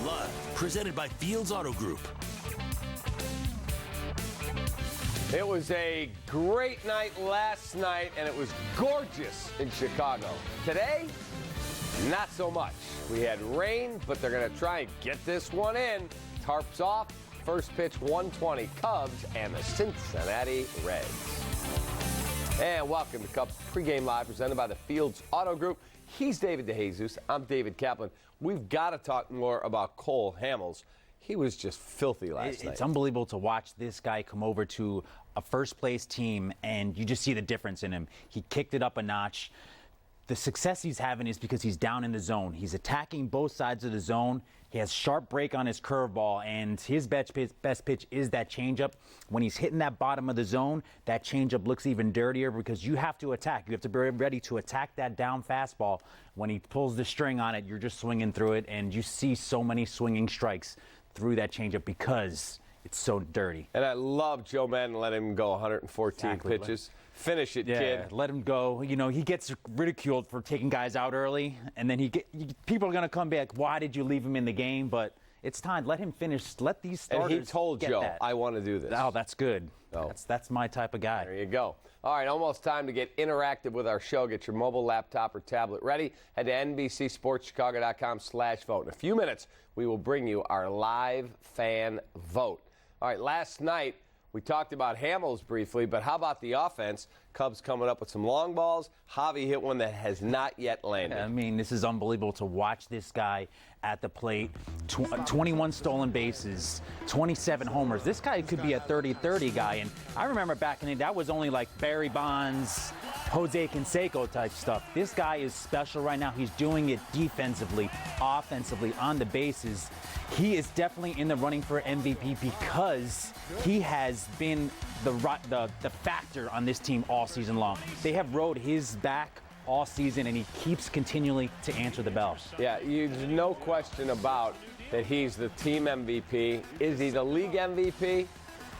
Pregame Live, presented by Fields Auto Group. It was a great night last night, and it was gorgeous in Chicago. Today, not so much. We had rain, but they're going to try and get this one in. Tarps off. First pitch, 120, Cubs and the Cincinnati Reds. And welcome to Cubs Pregame Live, presented by the Fields Auto Group. He's David DeJesus. I'm David Kaplan. We've got to talk more about Cole Hamels. He was just filthy last night. It's unbelievable to watch this guy come over to a first-place team, and you just see the difference in him. He kicked it up a notch. The success he's having is because he's down in the zone. He's attacking both sides of the zone. He has sharp break on his curveball, and his best pitch is that changeup. When he's hitting that bottom of the zone, that changeup looks even dirtier because you have to attack. You have to be ready to attack that down fastball. When he pulls the string on it, you're just swinging through it, and you see so many swinging strikes through that changeup because it's so dirty. And I love Joe Madden let him go 114 pitches. Finish it, kid. Let him go. You know, he gets ridiculed for taking guys out early, and then people are going to come back, why did you leave him in the game? But it's time. Let him finish. Let these starters And he told Joe, that. I want to do this. Oh, that's good. Oh. That's my type of guy. There you go. All right, almost time to get interactive with our show. Get your mobile, laptop, or tablet ready. Head to NBCSportsChicago.com/vote. In a few minutes, we will bring you our live fan vote. All right, last night, we talked about Hamels briefly, but how about the offense? Cubs coming up with some long balls. Javi hit one that has not yet landed. I mean, this is unbelievable to watch this guy at the plate. 21 stolen bases, 27 homers. This guy could be a 30-30 guy. And I remember back in the day, that was only like Barry Bonds, Jose Canseco type stuff. This guy is special right now. He's doing it defensively, offensively, on the bases. He is definitely in the running for MVP because he has been the factor on this team all season long. They have rode his back all season, and he keeps continually to answer the bell. Yeah, there's no question about that he's the team MVP. Is he the league MVP?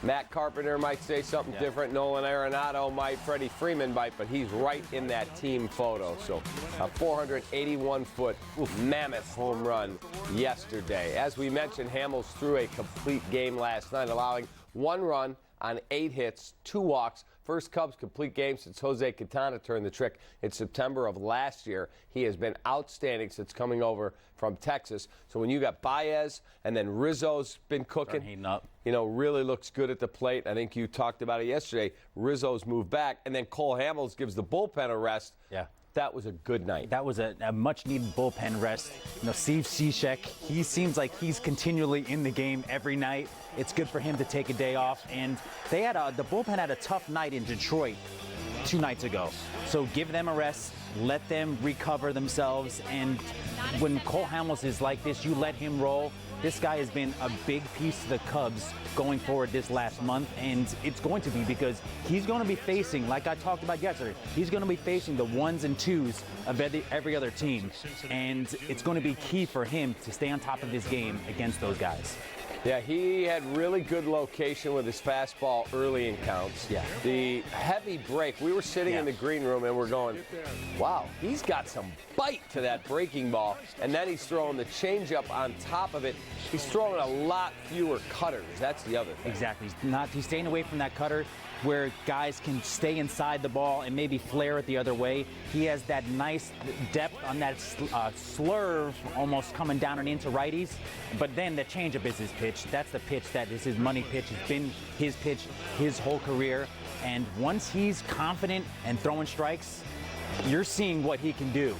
Matt Carpenter might say something different. Nolan Arenado might. Freddie Freeman might. But he's right in that team photo. So a 481-foot mammoth home run yesterday. As we mentioned, Hamels threw a complete game last night, allowing 1 run on 8 hits, 2 walks. First Cubs complete game since Jose Quintana turned the trick in September of last year. He has been outstanding since coming over from Texas. So when you got Baez and then Rizzo's been cooking, heating up. You know, really looks good at the plate. I think you talked about it yesterday. Rizzo's moved back, and then Cole Hamels gives the bullpen a rest. Yeah. That was a good night. That was a much-needed bullpen rest. You know, Steve Cishek, he seems like he's continually in the game every night. It's good for him to take a day off. And they had the bullpen had a tough night in Detroit 2 nights ago. So give them a rest, let them recover themselves. And when Cole Hamels is like this, you let him roll. This guy has been a big piece of the Cubs going forward this last month, and it's going to be because he's going to be facing, like I talked about yesterday, he's going to be facing the 1s and 2s of every other team, and it's going to be key for him to stay on top of his game against those guys. Yeah, he had really good location with his fastball early in counts. Yeah. The heavy break, we were sitting in the green room and we're going, wow, he's got some bite to that breaking ball. And then he's throwing the changeup on top of it. He's throwing a lot fewer cutters. That's the other thing. Exactly. He's staying away from that cutter where guys can stay inside the ball and maybe flare it the other way. He has that nice depth on that slurve almost coming down and into righties. But then the changeup is his pitch. That's the pitch that is his money pitch. It's been his pitch his whole career. And once he's confident and throwing strikes, you're seeing what he can do.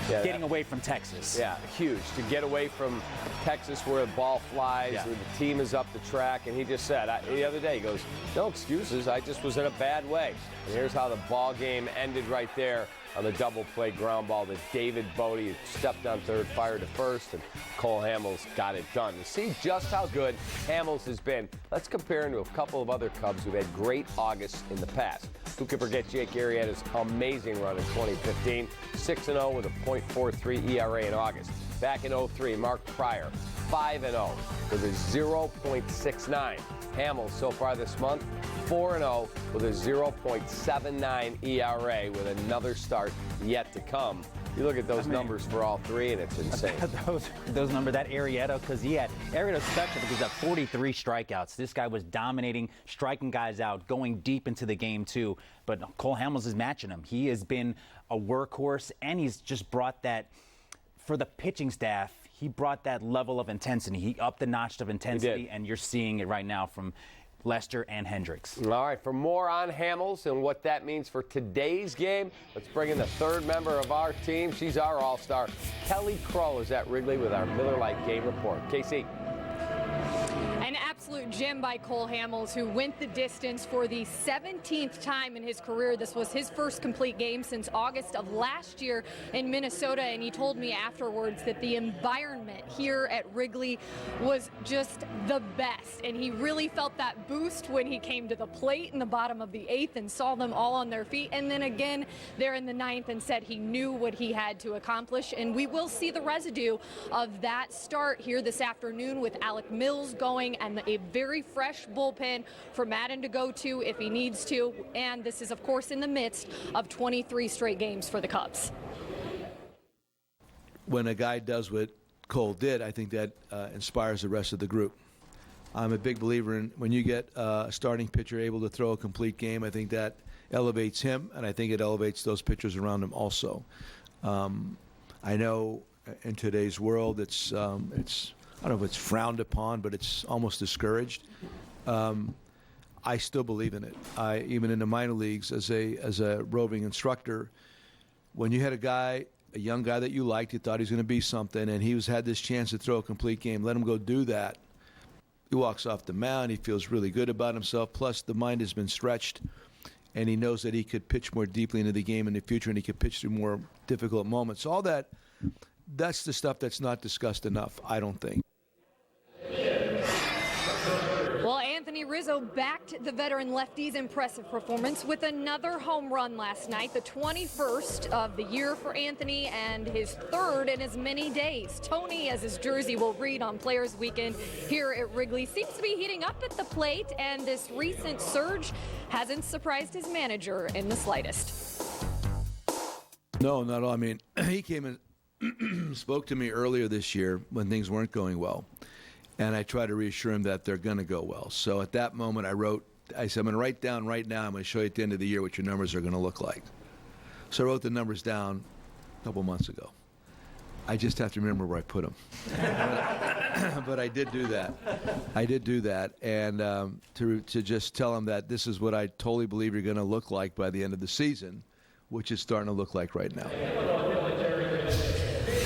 Yeah, getting away from Texas. Yeah, huge. To get away from Texas where the ball flies, where the team is up the track. And he just said, the other day, he goes, no excuses, I just was in a bad way. And here's how the ball game ended right there on the double play ground ball that David Bodie stepped on third, fired to first, and Cole Hamels got it done. To see just how good Hamels has been, let's compare him to a couple of other Cubs who've had great Augusts in the past. Who can forget Jake Arrieta's amazing run in 2015, 6-0 with a .43 ERA in August. Back in 03, Mark Pryor, 5-0 with a 0.69. Hamels so far this month, 4-0 with a 0.79 ERA with another start yet to come. You look at those numbers for all three, and it's insane. those numbers, that Arrieta, because Arrieta's special because he's at 43 strikeouts. This guy was dominating, striking guys out, going deep into the game, too. But Cole Hamels is matching him. He has been a workhorse, and he's just brought that, for the pitching staff, he brought that level of intensity. He upped the notch of intensity, and you're seeing it right now from Lester and Hendricks. All right, for more on Hamels and what that means for today's game, let's bring in the third member of our team. She's our all-star. Kelly Crow is at Wrigley with our Miller Lite Game Report. KC. An absolute gem by Cole Hamels, who went the distance for the 17th time in his career. This was his first complete game since August of last year in Minnesota, and he told me afterwards that the environment here at Wrigley was just the best, and he really felt that boost when he came to the plate in the bottom of the 8th and saw them all on their feet, and then again there in the 9th, and said he knew what he had to accomplish. And we will see the residue of that start here this afternoon with Alec Mills going and a very fresh bullpen for Madden to go to if he needs to. And this is, of course, in the midst of 23 straight games for the Cubs. When a guy does what Cole did, I think that inspires the rest of the group. I'm a big believer in when you get a starting pitcher able to throw a complete game, I think that elevates him, and I think it elevates those pitchers around him also. I know in today's world it's I don't know if it's frowned upon, but it's almost discouraged. I still believe in it. Even in the minor leagues, as a roving instructor, when you had a young guy that you liked, you thought he was going to be something, and he had this chance to throw a complete game, let him go do that. He walks off the mound. He feels really good about himself. Plus, the mind has been stretched, and he knows that he could pitch more deeply into the game in the future, and he could pitch through more difficult moments. All that's the stuff that's not discussed enough, I don't think. Well, Anthony Rizzo backed the veteran lefty's impressive performance with another home run last night, the 21st of the year for Anthony and his third in as many days. Tony, as his jersey will read on Players Weekend here at Wrigley, seems to be heating up at the plate, and this recent surge hasn't surprised his manager in the slightest. No, not at all. I mean, he came and spoke to me earlier this year when things weren't going well. And I try to reassure him that they're going to go well. So at that moment, I said, I'm going to write down right now, I'm going to show you at the end of the year what your numbers are going to look like. So I wrote the numbers down a couple months ago. I just have to remember where I put them. But I did do that. And to just tell him that this is what I totally believe you're going to look like by the end of the season, which is starting to look like right now.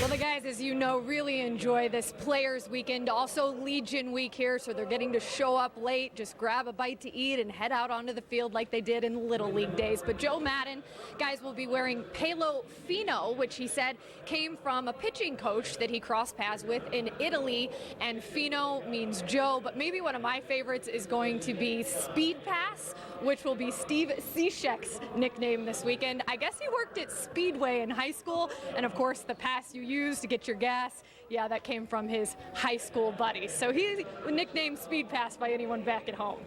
Well, the guys, as you know, really enjoy this Players Weekend, also Legion Week here, so they're getting to show up late, just grab a bite to eat and head out onto the field like they did in Little League days. But Joe Madden, guys, will be wearing Palo Fino, which he said came from a pitching coach that he crossed paths with in Italy, and Fino means Joe, but maybe one of my favorites is going to be Speed Pass, which will be Steve Cishek's nickname this weekend. I guess he worked at Speedway in high school, and of course the pass you use to get your gas, yeah, that came from his high school buddies. So he's nicknamed Speed Pass by anyone back at home.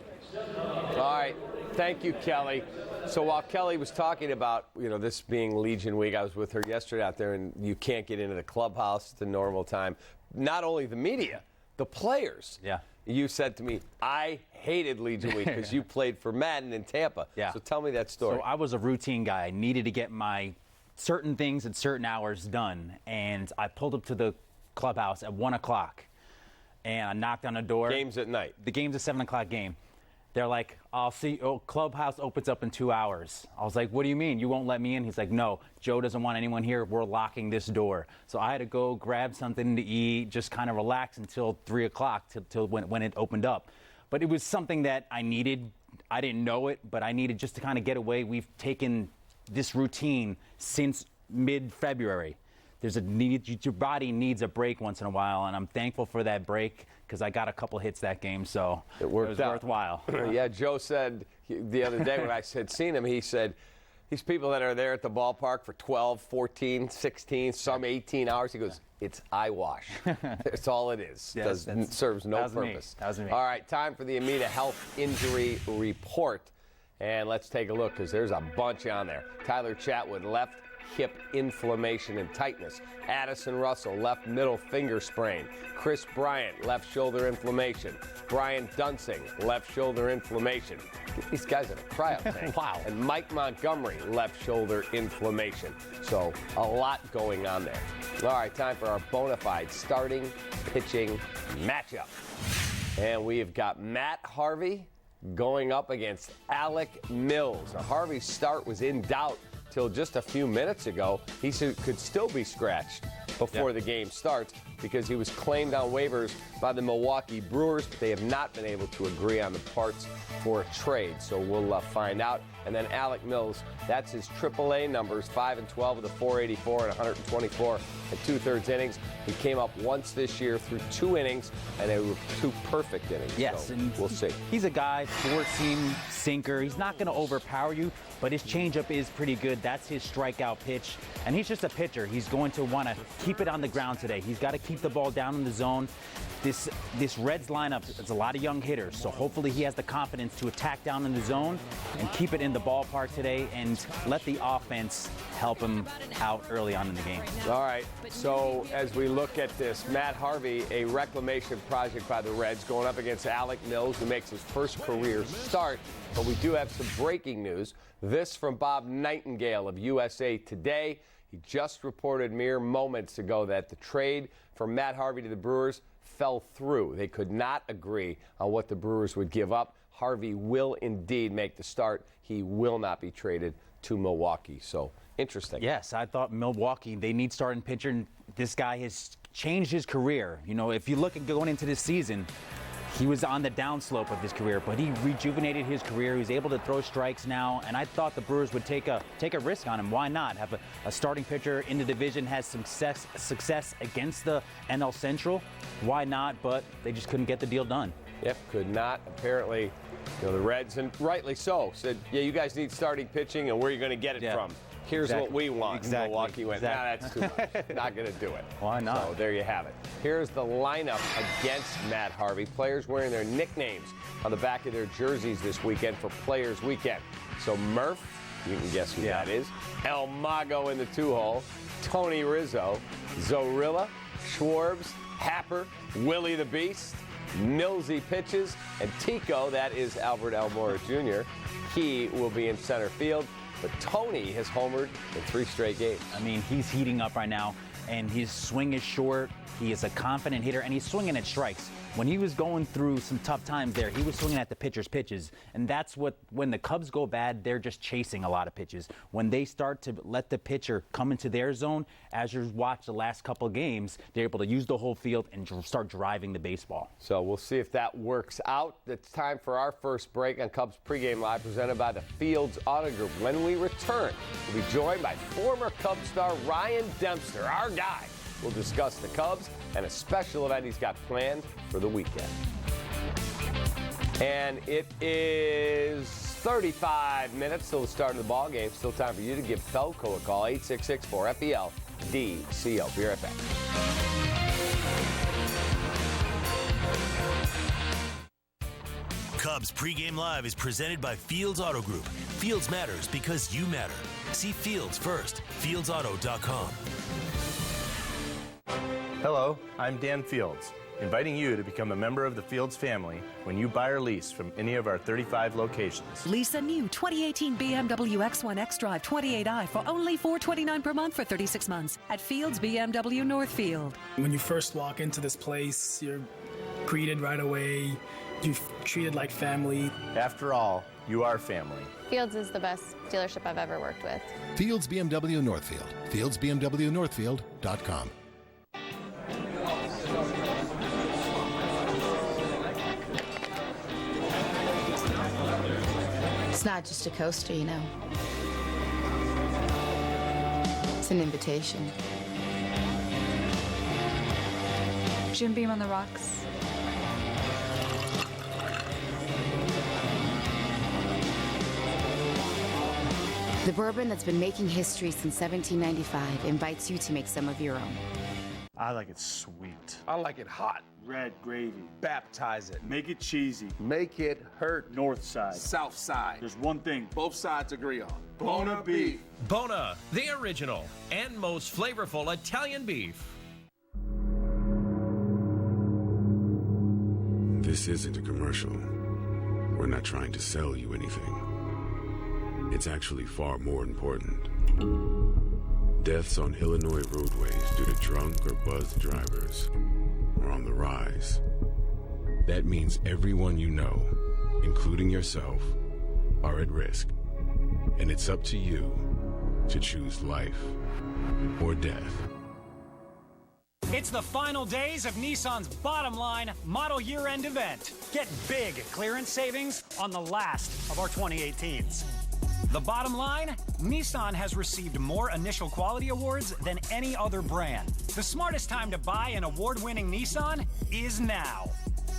All right, thank you, Kelly. So while Kelly was talking about, this being Legion Week, I was with her yesterday out there, and you can't get into the clubhouse at the normal time. Not only the media, the players. Yeah. You said to me, I hated Legion Week because you played for Madden in Tampa. Yeah. So tell me that story. So I was a routine guy. I needed to get my certain things at certain hours done. And I pulled up to the clubhouse at 1 o'clock. And I knocked on the door. Games at night. The game's a 7 o'clock game. They're like, I'll see. Oh, clubhouse opens up in 2 hours. I was like, what do you mean? You won't let me in? He's like, no, Joe doesn't want anyone here. We're locking this door. So I had to go grab something to eat, just kind of relax until 3 o'clock, till when it opened up. But it was something that I needed. I didn't know it, but I needed just to kind of get away. We've taken this routine since mid-February. Your body needs a break once in a while, and I'm thankful for that break because I got a couple hits that game, so it was worthwhile. Yeah, Joe said the other day when I had seen him, he said, these people that are there at the ballpark for 12, 14, 16, some 18 hours. He goes, it's eyewash. That's all it is. Yes, Serves no purpose. That was me. All right, time for the Amita Health Injury Report. And let's take a look because there's a bunch on there. Tyler Chatwood, left hip inflammation and tightness. Addison Russell, left middle finger sprain. Chris Bryant, left shoulder inflammation. Brian Dunsing, left shoulder inflammation. Get these guys in a cryo tank. Wow. And Mike Montgomery, left shoulder inflammation. So a lot going on there. All right, time for our bona fide starting pitching matchup. And we've got Matt Harvey going up against Alec Mills. Now, Harvey's start was in doubt till just a few minutes ago. He could still be scratched before the game starts because he was claimed on waivers by the Milwaukee Brewers, but they have not been able to agree on the parts for a trade. So we'll find out. And then Alec Mills, that's his AAA numbers, 5 and 12 with a 484 and 124 and 2/3 innings. He came up once this year through 2 innings, and they were 2 perfect innings. Yes, so and we'll see. He's a guy, 4-seam sinker. He's not going to overpower you, but his changeup is pretty good. That's his strikeout pitch, and he's just a pitcher. He's going to want to keep it on the ground today. He's got to keep the ball down in the zone. This Reds lineup, it's a lot of young hitters, so hopefully he has the confidence to attack down in the zone and keep it in the ballpark today and let the offense help him out early on in the game. All right, so as we look at this, Matt Harvey, a reclamation project by the Reds, going up against Alec Mills, who makes his first career start. But we do have some breaking news. This from Bob Nightingale of USA Today. He just reported mere moments ago that the trade for Matt Harvey to the Brewers fell through. They could not agree on what the Brewers would give up. Harvey will indeed make the start. He will not be traded to Milwaukee. So, interesting. Yes, I thought Milwaukee, they need starting pitcher, and this guy has changed his career. You know, if you look at going into this season, he was on the downslope of his career, but he rejuvenated his career. He's able to throw strikes now, and I thought the Brewers would take a risk on him. Why not? Have a starting pitcher in the division, has some success against the NL Central. Why not? But they just couldn't get the deal done. Yep, could not. Apparently, the Reds, and rightly so, said, yeah, you guys need starting pitching, and where are you going to get it from? Here's what we want. Exactly. And Milwaukee went, nah, that's too much. Not going to do it. Why not? So there you have it. Here's the lineup against Matt Harvey. Players wearing their nicknames on the back of their jerseys this weekend for Players Weekend. So Murph, you can guess who that is. El Mago in the 2-hole. Tony Rizzo. Zorilla. Schwarbs. Happer. Willie the Beast. Millsy pitches. And Tico, that is Albert Almora Jr. He will be in center field. But Tony has homered in 3 straight games. I mean, he's heating up right now, and his swing is short. He is a confident hitter, and he's swinging at strikes. When he was going through some tough times there, he was swinging at the pitcher's pitches. And that's when the Cubs go bad, they're just chasing a lot of pitches. When they start to let the pitcher come into their zone, as you've watched the last couple of games, they're able to use the whole field and start driving the baseball. So we'll see if that works out. It's time for our first break on Cubs Pregame Live, presented by the Fields Auto Group. When we return, we'll be joined by former Cubs star Ryan Dempster, our guy. We'll discuss the Cubs and a special event he's got planned for the weekend. And it is 35 minutes till the start of the ball game. Still time for you to give Felco a call, 866-4FEL-DCO. Be right back. Cubs Pregame Live is presented by Fields Auto Group. Fields matters because you matter. See Fields first. FieldsAuto.com. Hello, I'm Dan Fields, inviting you to become a member of the Fields family when you buy or lease from any of our 35 locations. Lease a new 2018 BMW X1 X-Drive 28i for only $429 per month for 36 months at Fields BMW Northfield. When you first walk into this place, you're greeted right away. You're treated like family. After all, you are family. Fields is the best dealership I've ever worked with. Fields BMW Northfield. FieldsBMWNorthfield.com. It's not just a coaster, you know. It's an invitation. Jim Beam on the rocks. The bourbon that's been making history since 1795 invites you to make some of your own. I like it sweet. I like it hot. Red gravy. Baptize it. Make it cheesy. Make it hurt. North side. South side. There's one thing both sides agree on. Bona beef. Bona, the original and most flavorful Italian beef. This isn't a commercial. We're not trying to sell you anything. It's actually far more important. Deaths on Illinois roadways due to drunk or buzzed drivers are on the rise. That means everyone you know, including yourself, are at risk. And it's up to you to choose life or death. It's the final days of Nissan's Bottom Line Model Year-End event. Get big clearance savings on the last of our 2018s. The bottom line, Nissan has received more initial quality awards than any other brand. The smartest time to buy an award-winning Nissan is now.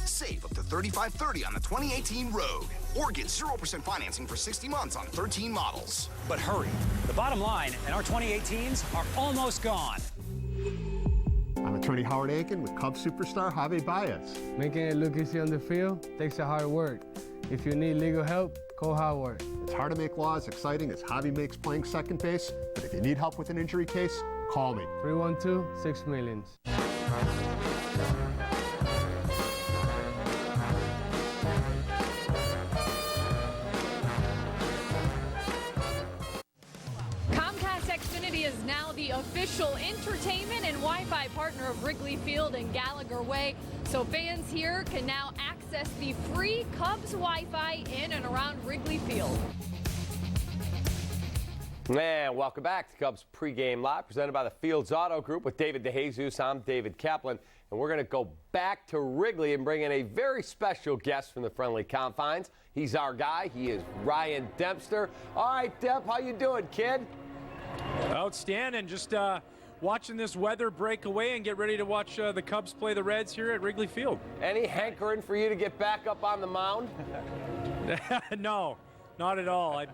Save up to $35.30 on the 2018 Rogue, or get 0% financing for 60 months on 13 models. But hurry, the bottom line and our 2018s are almost gone. I'm attorney Howard Aiken with Cubs superstar Javi Baez. Making it look easy on the field takes a hard work. If you need legal help, call Howard. It's hard to make law as exciting as Javi makes playing second base, but if you need help with an injury case, call me. 312-6 Xfinity is now the official entertainment and Wi-Fi partner of Wrigley Field and Gallagher Way, so fans here can now access the free Cubs Wi-Fi in and around Wrigley Field. And welcome back to Cubs Pregame Live, presented by the Fields Auto Group with David DeJesus. I'm David Kaplan, and we're going to go back to Wrigley and bring in a very special guest from the friendly confines. He's our guy. He is Ryan Dempster. All right, Dep, how you doing, kid? Outstanding. Just watching this weather break away and get ready to watch the Cubs play the Reds here at Wrigley Field. Any hankering for you to get back up on the mound? No, not at all. I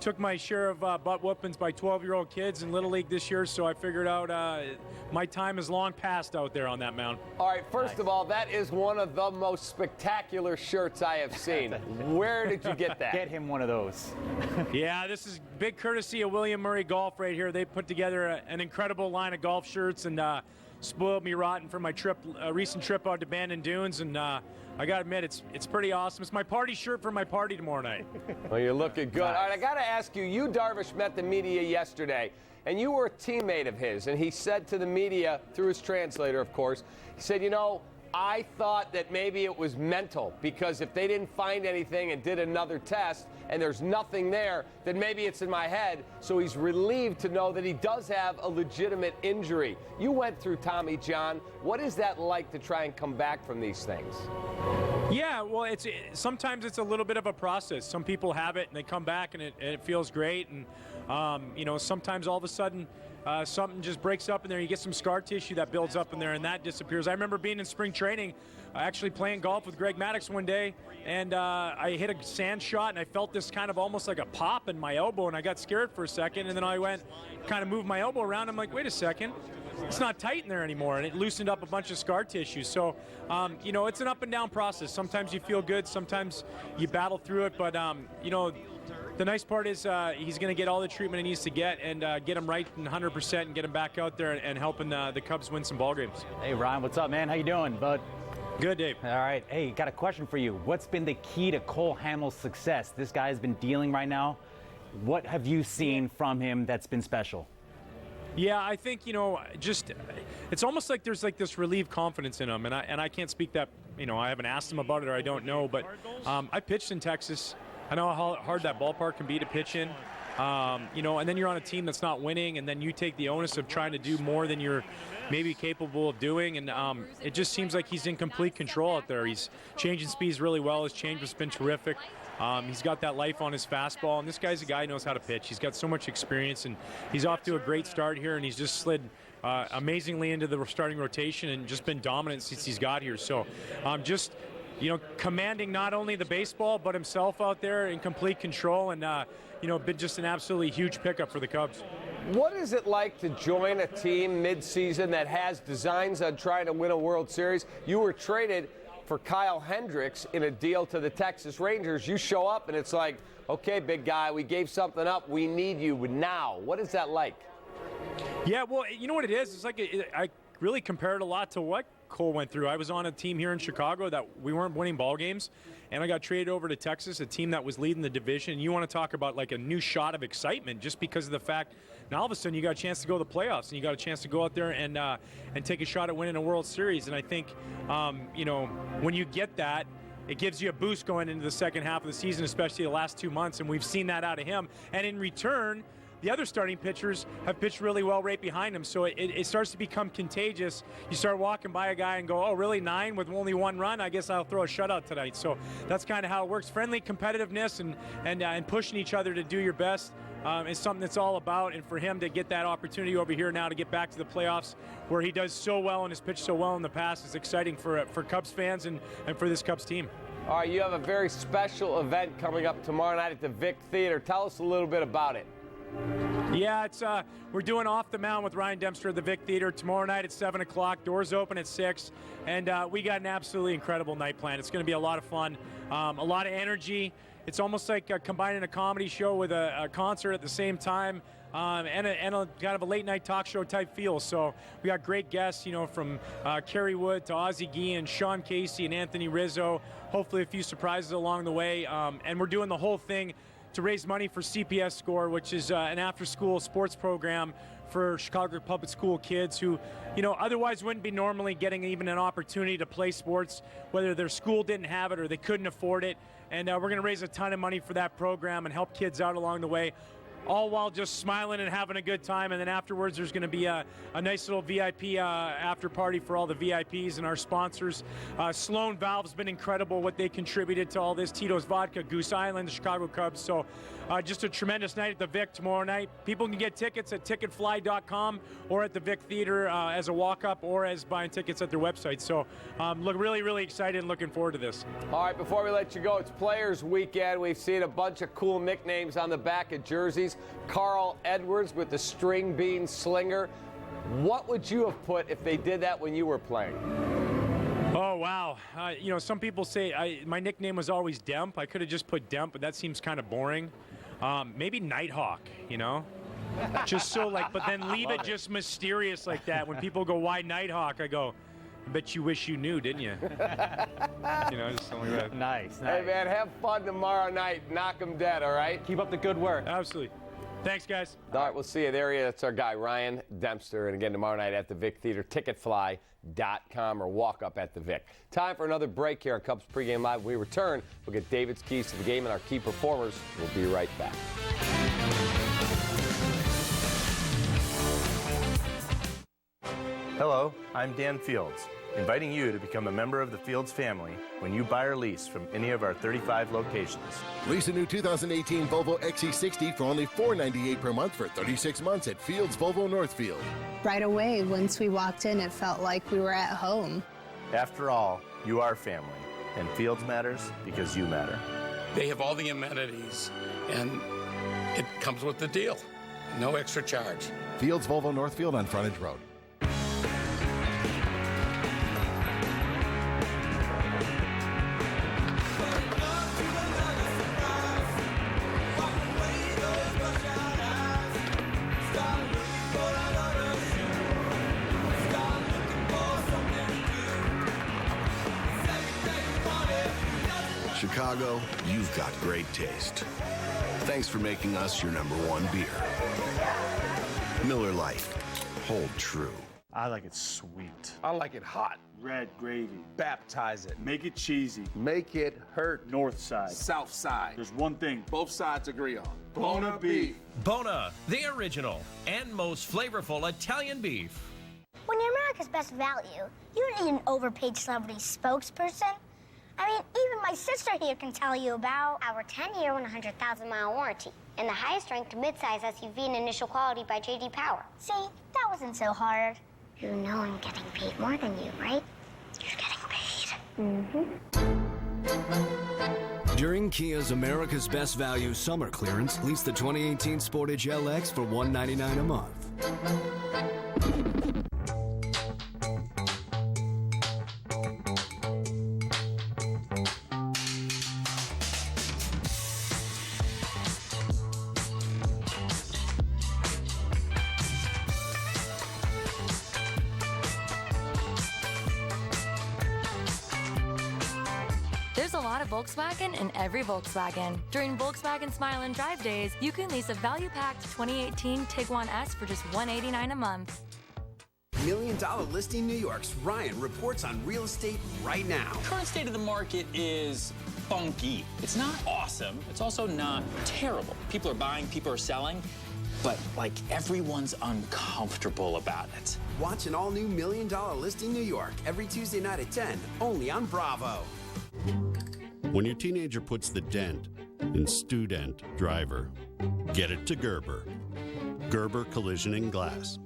took my share of butt whoopings by 12-year-old kids in Little League this year, so I figured out my time is long past out there on that mound. All right, first of all, that is one of the most spectacular shirts I have seen. Where did you get that? Get him one of those. Yeah, this is big courtesy of William Murray Golf right here. They put together an incredible line of golf shirts and spoiled me rotten for my recent trip out to Bandon Dunes, and I got to admit, it's pretty awesome. It's my party shirt for my party tomorrow night. Well, you're looking good. Nice. All right, I got to ask you, Darvish met the media yesterday, and you were a teammate of his, and he said to the media, through his translator, of course, he said, you know, I thought that maybe it was mental, because if they didn't find anything and did another test and there's nothing there, then maybe it's in my head. So he's relieved to know that he does have a legitimate injury. You went through Tommy John. What is that like to try and come back from these things? Yeah, well, sometimes it's a little bit of a process. Some people have it and they come back and it feels great, and you know, sometimes all of a sudden something just breaks up in there. You get some scar tissue that builds up in there, and that disappears. I remember being in spring training, actually playing golf with Greg Maddux one day, and I hit a sand shot, and I felt this kind of almost like a pop in my elbow, and I got scared for a second, and then I went, kind of moved my elbow around. I'm like, wait a second, it's not tight in there anymore, and it loosened up a bunch of scar tissue. So, you know, it's an up and down process. Sometimes you feel good, sometimes you battle through it, but, you know, the nice part is he's going to get all the treatment he needs to get and get him right and 100% and get him back out there and helping the Cubs win some ball games. Hey, Ryan, what's up, man? How you doing, bud? Good, Dave. All right. Hey, got a question for you. What's been the key to Cole Hamels' success? This guy has been dealing right now. What have you seen from him that's been special? Yeah, I think, you know, just it's almost like there's like this relieved confidence in him, and I can't speak that, you know, I haven't asked him about it or I don't know, but I pitched in Texas. I know how hard that ballpark can be to pitch in, you know, and then you're on a team that's not winning, and then you take the onus of trying to do more than you're maybe capable of doing, and it just seems like he's in complete control out there. He's changing speeds really well. His change has been terrific. He's got that life on his fastball, and this guy's a guy who knows how to pitch. He's got so much experience, and he's off to a great start here, and he's just slid amazingly into the starting rotation and just been dominant since he's got here. So just commanding not only the baseball but himself out there in complete control, and been just an absolutely huge pickup for the Cubs. What is it like to join a team mid-season that has designs on trying to win a World Series? You were traded for Kyle Hendricks in a deal to the Texas Rangers. You show up and it's like, okay, big guy, we gave something up. We need you now. What is that like? Yeah, well, you know what it is? It's like I really compare it a lot to what Cole went through. I was on a team here in Chicago that we weren't winning ball games, and I got traded over to Texas, a team that was leading the division. You want to talk about like a new shot of excitement just because of the fact now all of a sudden you got a chance to go to the playoffs and you got a chance to go out there and take a shot at winning a World Series. And I think, when you get that, it gives you a boost going into the second half of the season, especially the last 2 months, and we've seen that out of him. And in return, the other starting pitchers have pitched really well right behind him, so it starts to become contagious. You start walking by a guy and go, oh, really, 9 with only 1 run? I guess I'll throw a shutout tonight. So that's kind of how it works. Friendly competitiveness and pushing each other to do your best is something that's all about. And for him to get that opportunity over here now to get back to the playoffs where he does so well and has pitched so well in the past is exciting for Cubs fans and for this Cubs team. All right, you have a very special event coming up tomorrow night at the Vic Theater. Tell us a little bit about it. Yeah, we're doing Off the Mound with Ryan Dempster at the Vic Theater tomorrow night at 7 o'clock. Doors open at 6, and we got an absolutely incredible night planned. It's going to be a lot of fun, a lot of energy. It's almost like combining a comedy show with a concert at the same time, and a kind of a late-night talk show type feel. So we got great guests, from Kerry Wood to Ozzie Guillen, Sean Casey, and Anthony Rizzo. Hopefully a few surprises along the way, and we're doing the whole thing to raise money for CPS Score, which is an after-school sports program for Chicago Public School kids who, otherwise wouldn't be normally getting even an opportunity to play sports, whether their school didn't have it or they couldn't afford it. And we're going to raise a ton of money for that program and help kids out along the way, all while just smiling and having a good time. And then afterwards, there's going to be a nice little VIP after party for all the VIPs and our sponsors. Sloan Valve's been incredible, what they contributed to all this. Tito's Vodka, Goose Island, the Chicago Cubs. So just a tremendous night at the Vic tomorrow night. People can get tickets at ticketfly.com or at the Vic Theater as a walk-up or as buying tickets at their website. So look really, really excited and looking forward to this. All right, before we let you go, it's Players Weekend. We've seen a bunch of cool nicknames on the back of jerseys. Carl Edwards with the string bean slinger. What would you have put if they did that when you were playing? Oh, wow. Some people say my nickname was always Demp. I could have just put Demp, but that seems kind of boring. Maybe Nighthawk, just so but then leave it just mysterious like that. When people go, why Nighthawk? I go, I bet you wish you knew, didn't you? Just something like that. Nice. Hey, man, have fun tomorrow night. Knock 'em dead, all right? Keep up the good work. Absolutely. Thanks, guys. All right, we'll see you there. That's our guy, Ryan Dempster. And again, tomorrow night at the Vic Theater, ticketfly.com or walk up at the Vic. Time for another break here on Cubs Pregame Live. When we return, we'll get David's keys to the game and our key performers. We'll be right back. Hello, I'm Dan Fields, inviting you to become a member of the Fields family when you buy or lease from any of our 35 locations. Lease a new 2018 Volvo XC60 for only $498 per month for 36 months at Fields Volvo Northfield. Right away, once we walked in, it felt like we were at home. After all, you are family, and Fields matters because you matter. They have all the amenities, and it comes with the deal. No extra charge. Fields Volvo Northfield on Frontage Road. Chicago, you've got great taste. Thanks for making us your #1 beer. Miller Lite. Hold true. I like it sweet. I like it hot. Red gravy. Baptize it. Make it cheesy. Make it hurt. North side. South side. There's one thing both sides agree on. Bona beef. Bona, the original and most flavorful Italian beef. When you're America's best value, you don't need an overpaid celebrity spokesperson. I mean, even my sister here can tell you about our 10-year, 100,000-mile warranty and the highest-ranked midsize SUV in initial quality by J.D. Power. See, that wasn't so hard. You know I'm getting paid more than you, right? You're getting paid. Mm-hmm. During Kia's America's Best Value summer clearance, lease the 2018 Sportage LX for $199 a month. There's a lot of Volkswagen in every Volkswagen. During Volkswagen Smile and Drive Days, you can lease a value-packed 2018 Tiguan S for just $189 a month. $1 Million Listing New York's Ryan reports on real estate right now. Current state of the market is funky. It's not awesome. It's also not terrible. People are buying, people are selling, but like everyone's uncomfortable about it. Watch an all-new $1 Million Listing New York every Tuesday night at 10, only on Bravo. When your teenager puts the dent in student driver, get it to Gerber. Gerber Collision and Glass.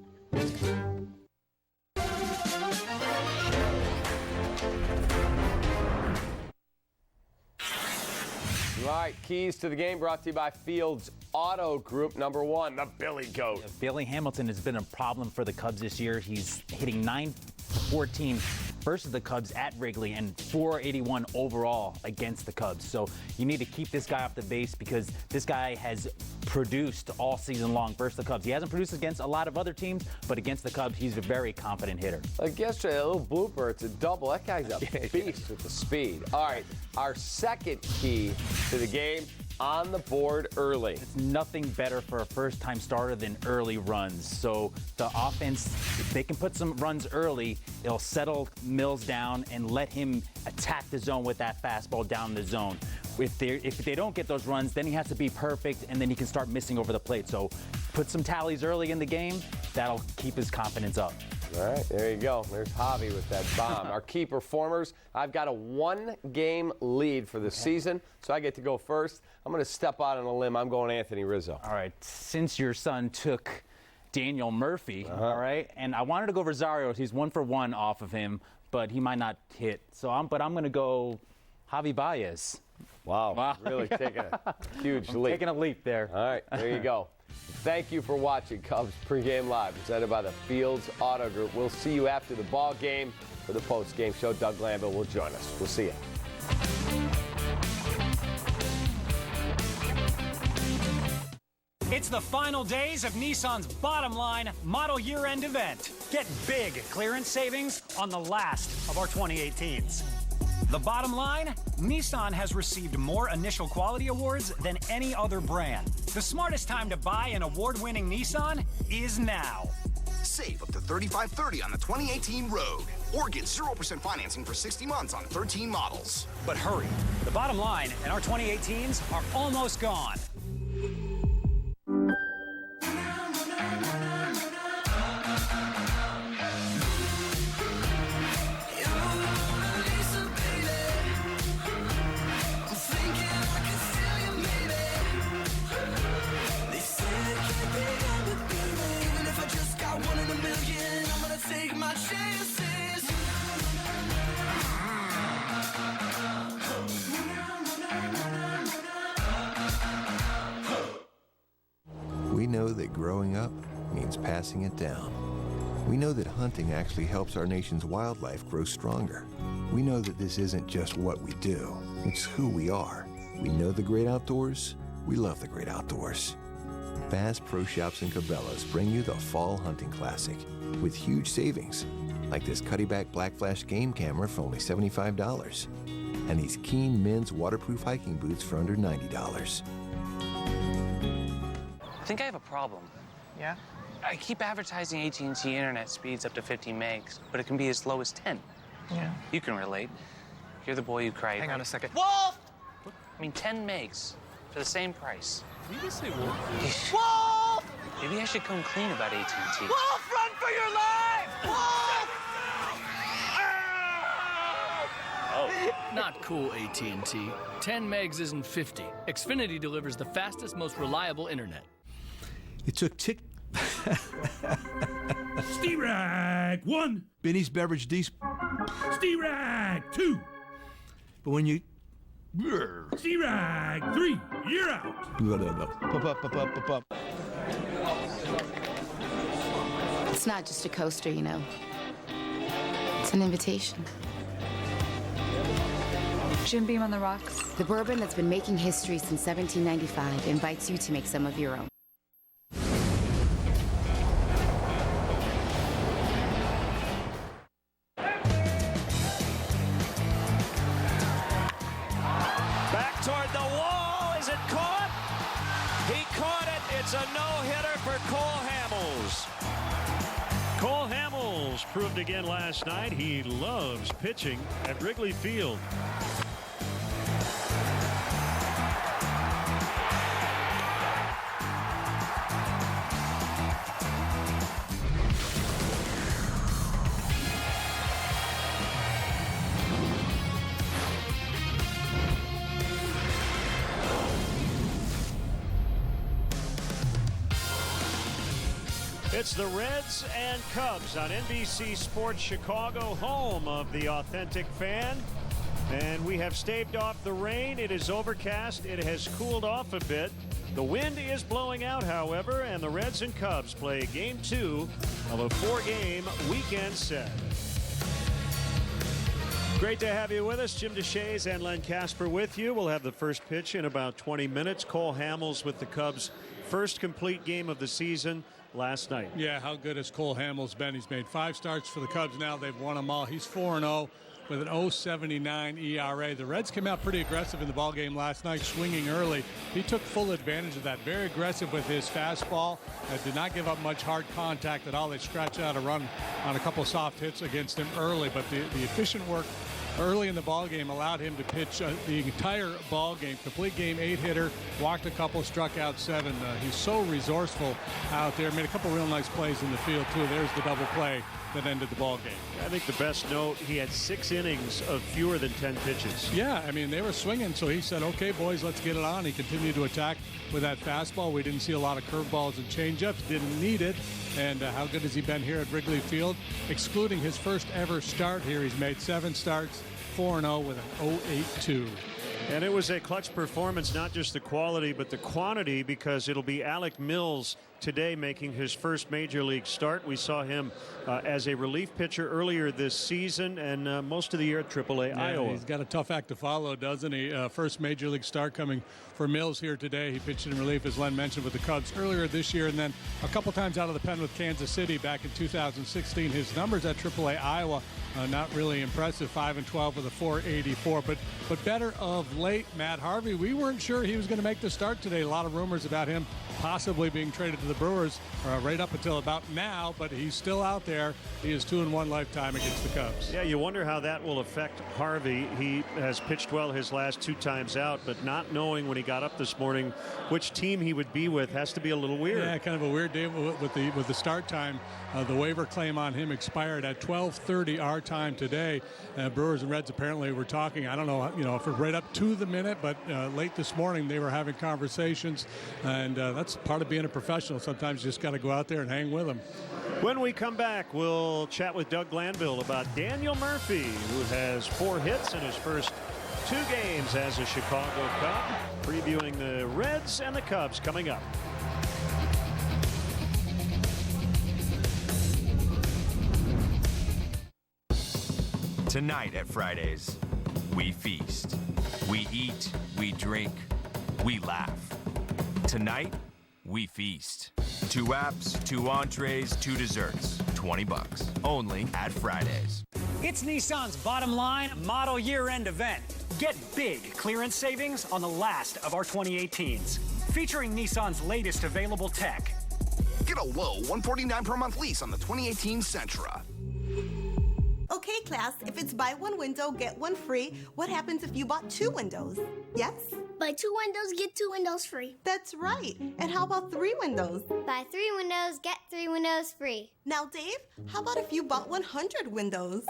All right, keys to the game brought to you by Fields Auto Group. Number one, the Billy Goat. Billy Hamilton has been a problem for the Cubs this year. He's hitting .914 versus the Cubs at Wrigley and .481 overall against the Cubs. So you need to keep this guy off the base because this guy has produced all season long versus the Cubs. He hasn't produced against a lot of other teams, but against the Cubs, he's a very confident hitter. Like yesterday, a little blooper, it's a double. That guy's a beast with the speed. All right, our second key to the game, on the board early. It's nothing better for a first-time starter than early runs. So the offense, if they can put some runs early, it'll settle Mills down and let him attack the zone with that fastball down the zone. If they don't get those runs, then he has to be perfect, and then he can start missing over the plate. So put some tallies early in the game. That'll keep his confidence up. All right, there you go. There's Javi with that bomb. Our key performers, I've got a one-game lead for the season, so I get to go first. I'm going to step out on a limb. I'm going Anthony Rizzo. All right, since your son took Daniel Murphy, all right, and I wanted to go Rosario. He's 1 for 1 off of him, but he might not hit. So I'm going to go Javi Baez. Wow. Really taking a huge leap. Taking a leap there. All right, there you go. Thank you for watching Cubs Pregame Live, presented by the Fields Auto Group. We'll see you after the ball game for the post-game show. Doug Glanville will join us. We'll see you. It's the final days of Nissan's Bottom Line Model Year-End event. Get big clearance savings on the last of our 2018s. The bottom line, Nissan has received more initial quality awards than any other brand. The smartest time to buy an award-winning Nissan is now. Save up to $35.30 on the 2018 Rogue, or get 0% financing for 60 months on 13 models. But hurry, the bottom line and our 2018s are almost gone. We know that growing up means passing it down. We know that hunting actually helps our nation's wildlife grow stronger. We know that this isn't just what we do, it's who we are. We know the great outdoors, we love the great outdoors. Bass Pro Shops and Cabela's bring you the Fall Hunting Classic with huge savings, like this Cuddyback Black Flash game camera for only $75, and these Keen men's waterproof hiking boots for under $90. I think I have a problem. Yeah? I keep advertising AT&T internet speeds up to 50 megs, but it can be as low as 10. Yeah. You can relate. You're the boy who cried. Hang on a second. Wolf! I mean, 10 megs for the same price. Did you just say wolf? Wolf! Maybe I should come clean about AT&T. Wolf, run for your life! Wolf! Oh. Not cool, AT&T. 10 megs isn't 50. Xfinity delivers the fastest, most reliable internet. It took Stee-Rag 1. Benny's Beverage D. Stee-Rag 2. But when you C-Rag, 3, you're out. It's not just a coaster, you know. It's an invitation. Jim Beam on the rocks. The bourbon that's been making history since 1795 invites you to make some of your own. Back toward the wall. Is it caught? He caught it. It's a no-hitter for Cole Hamels. Cole Hamels proved again last night he loves pitching at Wrigley Field. It's the Reds and Cubs on NBC Sports Chicago, home of the authentic fan. And we have staved off the rain. It is overcast. It has cooled off a bit. The wind is blowing out, however, and the Reds and Cubs play Game 2 of a 4-game weekend set. Great to have you with us. Jim DeShays and Len Casper with you. We'll have the first pitch in about 20 minutes. Cole Hamels with the Cubs' first complete game of the season last night. Yeah, how good has Cole Hamels been? He's made 5 starts for the Cubs now. They've won them all. He's 4-0 with an 0.79 ERA. The Reds came out pretty aggressive in the ballgame last night, swinging early. He took full advantage of that. Very aggressive with his fastball. Did not give up much hard contact at all. They scratched out a run on a couple soft hits against him early, but the efficient work early in the ballgame allowed him to pitch the entire ballgame. Complete game, 8-hitter, walked a couple, struck out 7. He's so resourceful out there. Made a couple real nice plays in the field, too. There's the double play that ended the ballgame. I think the best note, he had 6 innings of fewer than 10 pitches. Yeah, I mean, they were swinging, so he said, okay, boys, let's get it on. He continued to attack with that fastball. We didn't see a lot of curveballs and changeups. Didn't need it. And how good has he been here at Wrigley Field? Excluding his first ever start here, he's made 7 starts, 4-0 with an 0.82. And it was a clutch performance, not just the quality, but the quantity, because it'll be Alec Mills today making his first major league start. We saw him as a relief pitcher earlier this season and most of the year at AAA Iowa. He's got a tough act to follow, doesn't he? First major league start coming for Mills here today. He pitched in relief, as Len mentioned, with the Cubs earlier this year, and then a couple times out of the pen with Kansas City back in 2016. His numbers at AAA Iowa not really impressive, 5-12 with a 4.84, but better of late. Matt Harvey, we weren't sure he was going to make the start today. A lot of rumors about him possibly being traded to the Brewers right up until about now, but he's still out there. He is 2-1 lifetime against the Cubs. Yeah, you wonder how that will affect Harvey. He has pitched well his last 2 times out, but not knowing when he got up this morning which team he would be with has to be a little weird. Yeah, kind of a weird day with the start time. The waiver claim on him expired at 12:30 our time today. Brewers and Reds apparently were talking. I don't know, if it's right up to the minute, but late this morning they were having conversations, and that's part of being a professional. Sometimes you just got to go out there and hang with them. When we come back, we'll chat with Doug Glanville about Daniel Murphy, who has 4 hits in his first 2 games as a Chicago Cub. Previewing the Reds and the Cubs coming up. Tonight at Fridays, we feast. We eat, we drink, we laugh. Tonight, we feast. 2 apps, 2 entrees, 2 desserts. $20. Only at Fridays. It's Nissan's Bottom Line Model Year-End event. Get big clearance savings on the last of our 2018s. Featuring Nissan's latest available tech. Get a low $149 per month lease on the 2018 Sentra. Okay, class, if it's buy 1 window, get 1 free, what happens if you bought 2 windows? Yes? Buy 2 windows, get 2 windows free. That's right. And how about 3 windows? Buy 3 windows, get 3 windows free. Now, Dave, how about if you bought 100 windows?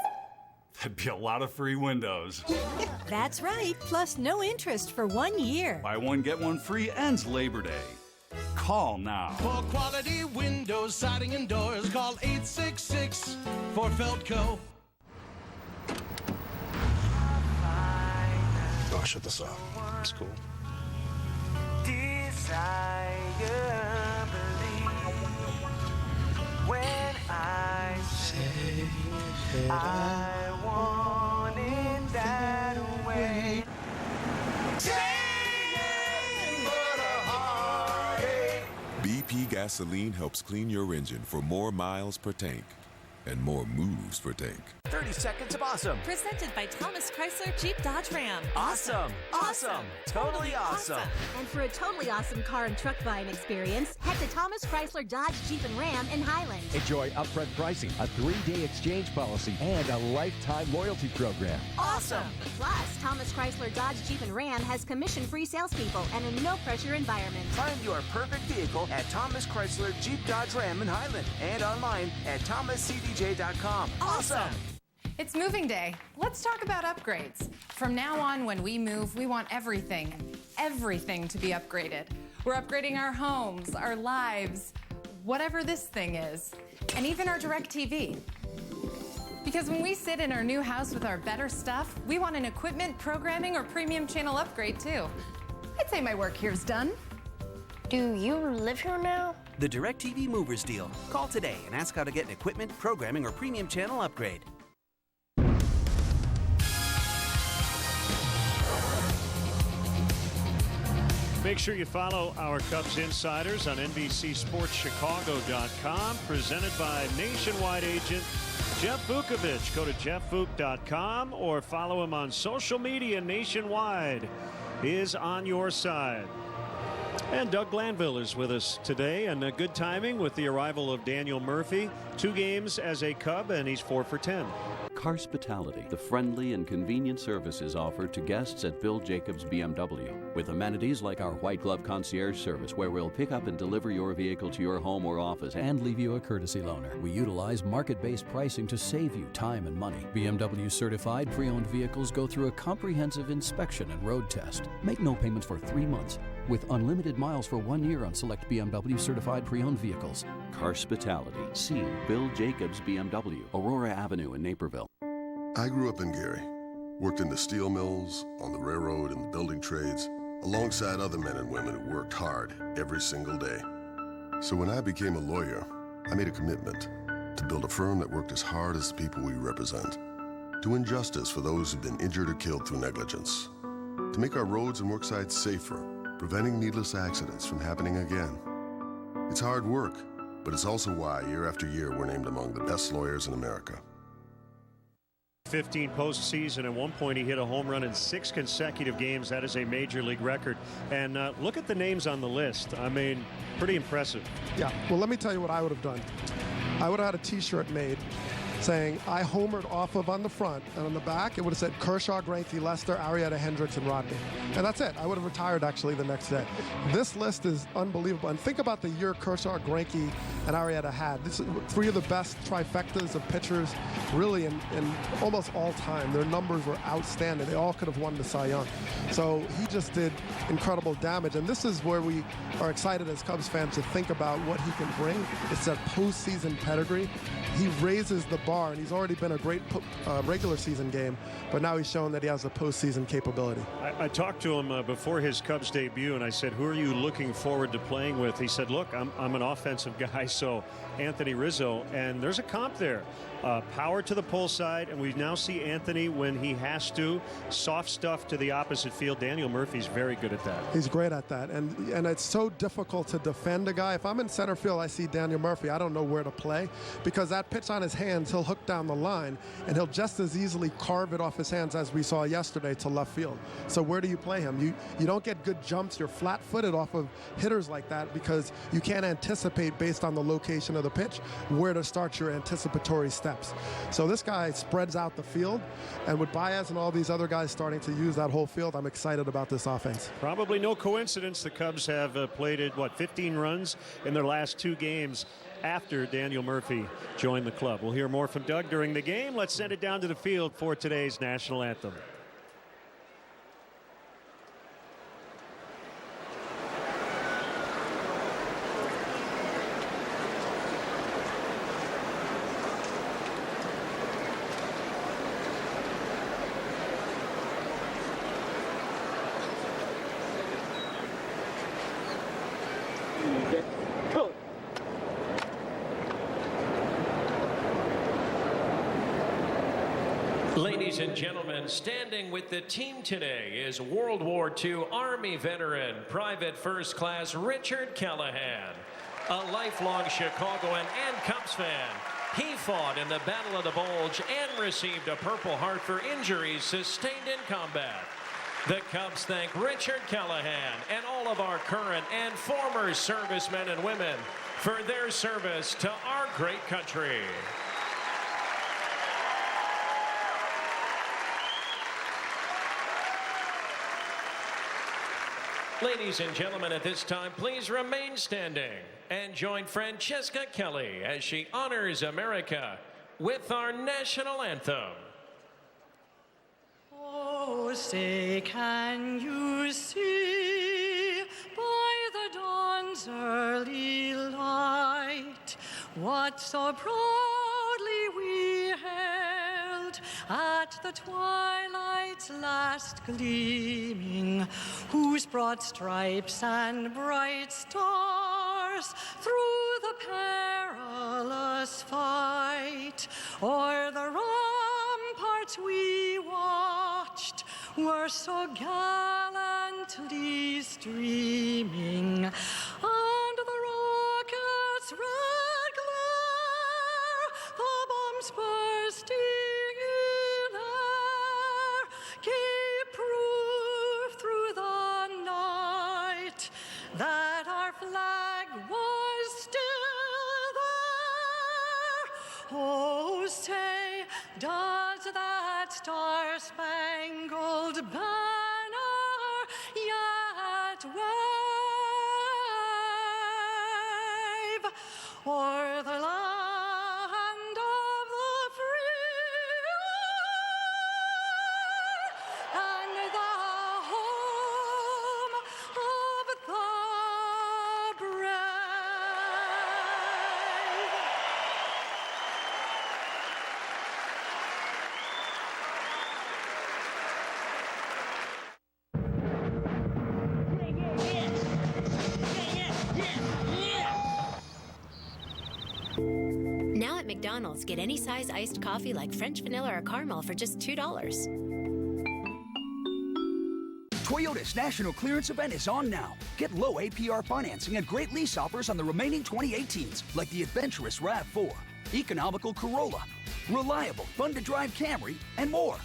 That'd be a lot of free windows. That's right, plus no interest for 1 year. Buy 1, get 1 free ends Labor Day. Call now. For quality windows, siding, and doors, call 866 for Feldco. I'll shut this off. That's cool. Desire, believe when I say I want it that way. BP Gasoline helps clean your engine for more miles per tank and more moves per tank. 30 seconds of awesome. Presented by Thomas Chrysler Jeep Dodge Ram. Awesome. Awesome. Totally awesome. And for a totally awesome car and truck buying experience, head to Thomas Chrysler Dodge Jeep and Ram in Highland. Enjoy upfront pricing, a 3-day exchange policy, and a lifetime loyalty program. Awesome. Plus, Thomas Chrysler Dodge Jeep and Ram has commission-free salespeople and a no-pressure environment. Find your perfect vehicle at Thomas Chrysler Jeep Dodge Ram in Highland and online at thomascdj.com. Awesome. It's moving day. Let's talk about upgrades. From now on, when we move, we want everything to be upgraded. We're upgrading our homes, our lives, whatever this thing is, and even our DirecTV. Because when we sit in our new house with our better stuff, we want an equipment, programming, or premium channel upgrade too. I'd say my work here's done. Do you live here now? The DirecTV Movers Deal. Call today and ask how to get an equipment, programming, or premium channel upgrade. Make sure you follow our Cubs insiders on NBCSportsChicago.com, presented by nationwide agent Jeff Vukovich. Go to jeffvuk.com or follow him on social media. Nationwide is on your side. And Doug Glanville is with us today, and a good timing with the arrival of Daniel Murphy. 2 games as a Cub, and he's 4 for 10. Carspitality, the friendly and convenient services offered to guests at Bill Jacobs BMW, with amenities like our white glove concierge service, where we'll pick up and deliver your vehicle to your home or office and leave you a courtesy loaner. We utilize market-based pricing to save you time and money. BMW certified pre-owned vehicles go through a comprehensive inspection and road test. Make no payments for 3 months, with unlimited miles for 1 year on select BMW certified pre-owned vehicles. Carspitality. See Bill Jacobs BMW, Aurora Avenue in Naperville. I grew up in Gary, worked in the steel mills, on the railroad, and the building trades, alongside other men and women who worked hard every single day. So when I became a lawyer, I made a commitment to build a firm that worked as hard as the people we represent, to win justice for those who've been injured or killed through negligence, to make our roads and worksites safer, preventing needless accidents from happening again. It's hard work, but it's also why year after year we're named among the best lawyers in America. 15 postseason. At one point, he hit a home run in 6 consecutive games. That is a major league record. And look at the names on the list. I mean, pretty impressive. Yeah. Well, let me tell you what I would have done. I would have had a T-shirt made saying I homered off of on the front, and on the back it would have said Kershaw, Greinke, Lester, Arrieta, Hendricks, and Rodney. And that's it. I would have retired actually the next day. This list is unbelievable. And think about the year Kershaw, Greinke, and Arrieta had. This is 3 of the best trifectas of pitchers really in almost all time. Their numbers were outstanding. They all could have won the Cy Young. So he just did incredible damage. And this is where we are excited as Cubs fans to think about what he can bring. It's that postseason pedigree. He raises the bar, and he's already been a great regular season game, but now he's shown that he has a postseason capability. I talked to him before his Cubs debut, and I said, who are you looking forward to playing with? He said, look, I'm an offensive guy, so Anthony Rizzo, and there's a comp there. Power to the pull side, and we now see Anthony when he has to. Soft stuff to the opposite field. Daniel Murphy's very good at that. He's great at that, and it's so difficult to defend a guy. If I'm in center field, I see Daniel Murphy, I don't know where to play, because that pitch on his hands, he'll hook down the line, and he'll just as easily carve it off his hands as we saw yesterday to left field. So where do you play him? You don't get good jumps. You're flat-footed off of hitters like that because you can't anticipate based on the location of the pitch where to start your anticipatory steps. So this guy spreads out the field, and with Baez and all these other guys starting to use that whole field, I'm excited about this offense. Probably no coincidence the Cubs have plated, 15 runs in their last 2 games after Daniel Murphy joined the club. We'll hear more from Doug during the game. Let's send it down to the field for today's national anthem. Ladies and gentlemen, standing with the team today is World War II Army veteran, Private First Class Richard Callahan, a lifelong Chicagoan and Cubs fan. He fought in the Battle of the Bulge and received a Purple Heart for injuries sustained in combat. The Cubs thank Richard Callahan and all of our current and former servicemen and women for their service to our great country. Ladies and gentlemen, at this time, please remain standing and join Francesca Kelly as she honors America with our national anthem. Oh, say, can you see by the dawn's early light what so proudly we hailed at the twilight's last gleaming, whose broad stripes and bright stars through the perilous fight o'er the ramparts we watched were so gallantly streaming, and the rockets' red glare, the bombs bursting in air, gave proof through the night that our flag was still there. Oh, say, does that star-spangled banner yet wave o'er the land of the free and the home of the brave? Now at McDonald's, get any size iced coffee like French vanilla or caramel for just $2. Toyota's national clearance event is on now. Get low APR financing and great lease offers on the remaining 2018s, like the adventurous RAV4, economical Corolla, reliable, fun-to-drive Camry, and more.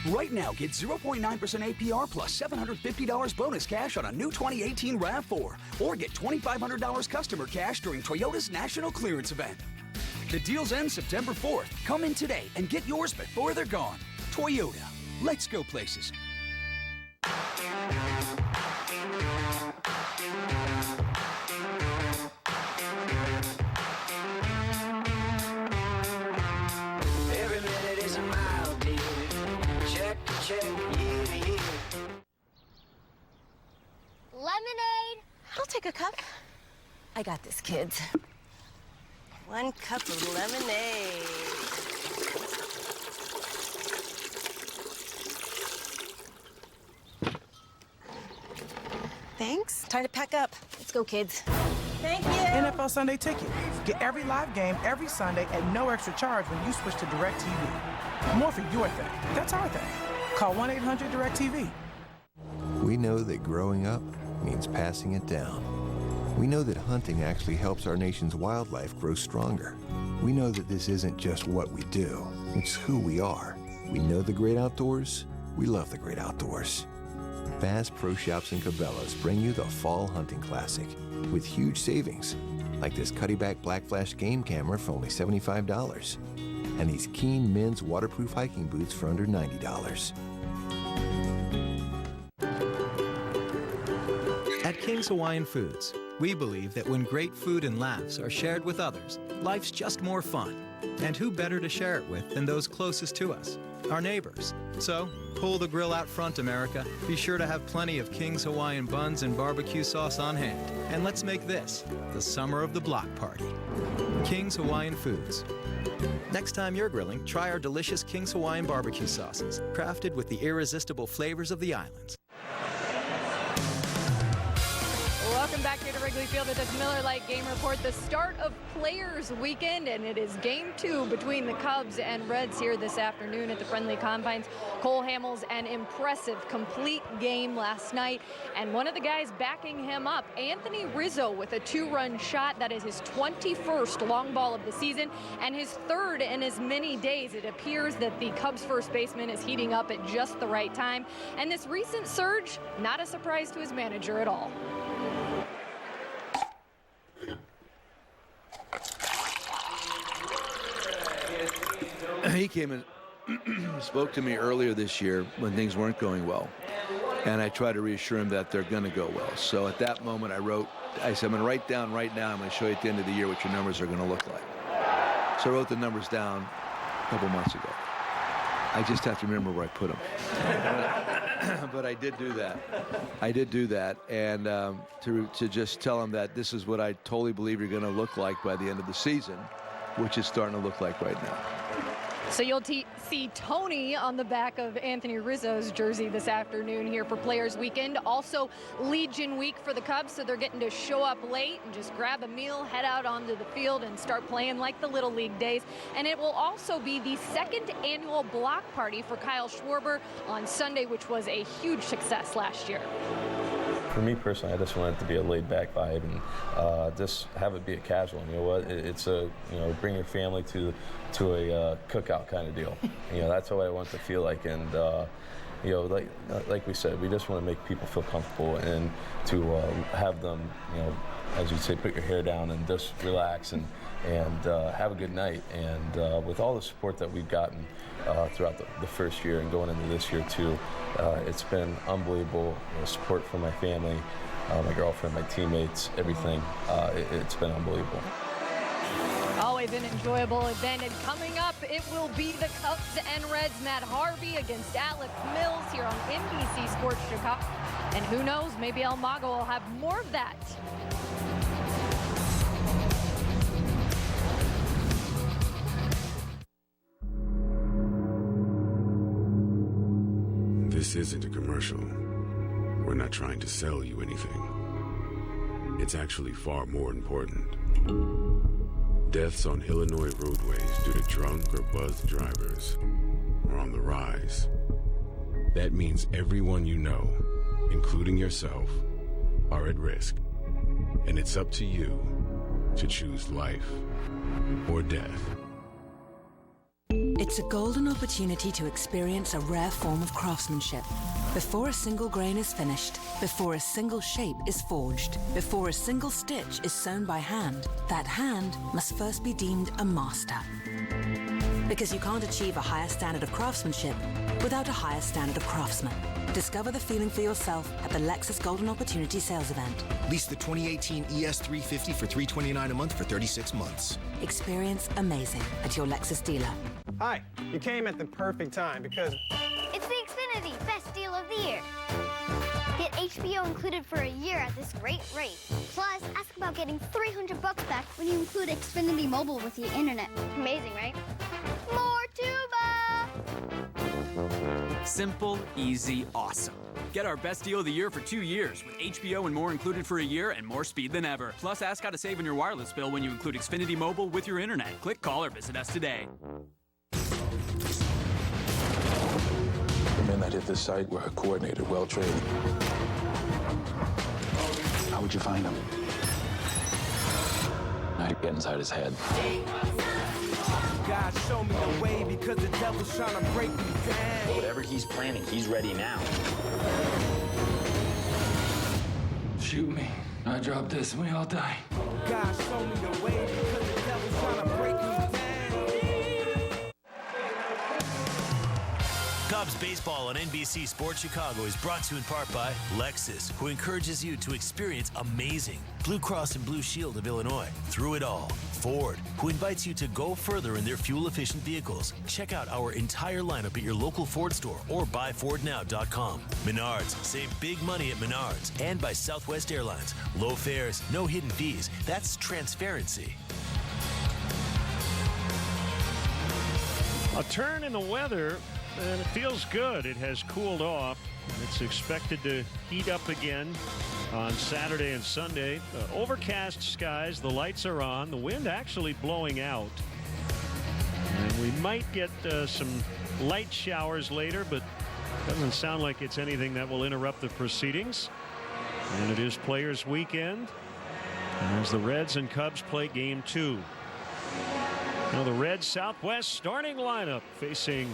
Right now, get 0.9% APR plus $750 bonus cash on a new 2018 RAV4, or get $2,500 customer cash during Toyota's national clearance event. The deals end September 4th. Come in today and get yours before they're gone. Toyota. Let's go places. Every minute is a mile, dear. Check, check, year to year. Lemonade? I'll take a cup. I got this, kids. 1 cup of lemonade. Thanks. Time to pack up. Let's go, kids. Thank you. NFL Sunday Ticket. Get every live game every Sunday at no extra charge when you switch to DirecTV. More for your thing. That's our thing. Call 1-800-DirecTV. We know that growing up means passing it down. We know that hunting actually helps our nation's wildlife grow stronger. We know that this isn't just what we do, it's who we are. We know the great outdoors, we love the great outdoors. Bass Pro Shops and Cabela's bring you the Fall Hunting Classic with huge savings, like this Cuddyback Black Flash game camera for only $75, and these Keen men's waterproof hiking boots for under $90. At King's Hawaiian Foods, we believe that when great food and laughs are shared with others, life's just more fun. And who better to share it with than those closest to us, our neighbors? So, pull the grill out front, America. Be sure to have plenty of King's Hawaiian buns and barbecue sauce on hand. And let's make this the summer of the block party. King's Hawaiian Foods. Next time you're grilling, try our delicious King's Hawaiian barbecue sauces, crafted with the irresistible flavors of the islands. Welcome back here to Wrigley Field at this Miller Lite Game Report, the start of Players Weekend, and it is Game 2 between the Cubs and Reds here this afternoon at the Friendly Confines. Cole Hamels, an impressive complete game last night, and one of the guys backing him up, Anthony Rizzo, with a 2-run shot. That is his 21st long ball of the season and his third in as many days. It appears that the Cubs first baseman is heating up at just the right time, and this recent surge, not a surprise to his manager at all. He came and spoke to me earlier this year when things weren't going well, and I tried to reassure him that they're going to go well. So at that moment I said, I'm going to write down right now, I'm going to show you at the end of the year what your numbers are going to look like. So I wrote the numbers down a couple months ago. I just have to remember where I put them. But I did do that. And to just tell him that this is what I totally believe you're going to look like by the end of the season, which is starting to look like right now. So you'll see Tony on the back of Anthony Rizzo's jersey this afternoon here for Players Weekend. Also Legion Week for the Cubs, so they're getting to show up late and just grab a meal, head out onto the field and start playing like the Little League days. And it will also be the second annual block party for Kyle Schwarber on Sunday, which was a huge success last year. For me personally, I just want it to be a laid-back vibe and just have it be a casual. You know what? It's a bring your family to a cookout kind of deal. That's what I want to feel like. And like we said, we just want to make people feel comfortable and to have them, as you say, put your hair down and just relax and have a good night. And with all the support that we've gotten throughout the first year and going into this year too, it's been unbelievable. Support from my family, my girlfriend, my teammates, everything. It's been unbelievable. Always an enjoyable event, and coming up, it will be the Cubs and Reds. Matt Harvey against Alex Mills here on NBC Sports Chicago. And who knows, maybe El Mago will have more of that. This isn't a commercial. We're not trying to sell you anything. It's actually far more important. Deaths on Illinois roadways due to drunk or buzzed drivers are on the rise. That means everyone you know, including yourself, are at risk. And it's up to you to choose life or death. It's a golden opportunity to experience a rare form of craftsmanship. Before a single grain is finished, before a single shape is forged, before a single stitch is sewn by hand, that hand must first be deemed a master. Because you can't achieve a higher standard of craftsmanship without a higher standard of craftsman. Discover the feeling for yourself at the Lexus Golden Opportunity Sales Event. Lease the 2018 ES350 for $329 a month for 36 months. Experience amazing at your Lexus dealer. Hi, you came at the perfect time because... It's the Xfinity Best Deal of the Year. Get HBO included for a year at this great rate. Plus, ask about getting $300 back when you include Xfinity Mobile with your internet. Amazing, right? More tuba! Simple, easy, awesome. Get our best deal of the year for 2 years with HBO and more included for a year and more speed than ever. Plus, ask how to save on your wireless bill when you include Xfinity Mobile with your internet. Click, call, or visit us today. The men that hit this site were coordinated, well-trained. How would you find them? I'd get inside his head. God, show me the way because the devil's trying to break me down. Whatever he's planning, he's ready now. Shoot me. I drop this and we all die. God, show me the way because the devil's trying to break me down. Cubs baseball on NBC Sports Chicago is brought to you in part by Lexus, who encourages you to experience amazing. Blue Cross and Blue Shield of Illinois, through it all. Ford, who invites you to go further in their fuel-efficient vehicles. Check out our entire lineup at your local Ford store or buyfordnow.com. Menards, save big money at Menards. And by Southwest Airlines, low fares, no hidden fees. That's transparency. A turn in the weather and it feels good. It has cooled off. It's expected to heat up again on Saturday and Sunday. Overcast skies, the lights are on, the wind actually blowing out. And we might get some light showers later, but doesn't sound like it's anything that will interrupt the proceedings. And it is Players Weekend as the Reds and Cubs play Game 2. Now the Reds Southwest starting lineup facing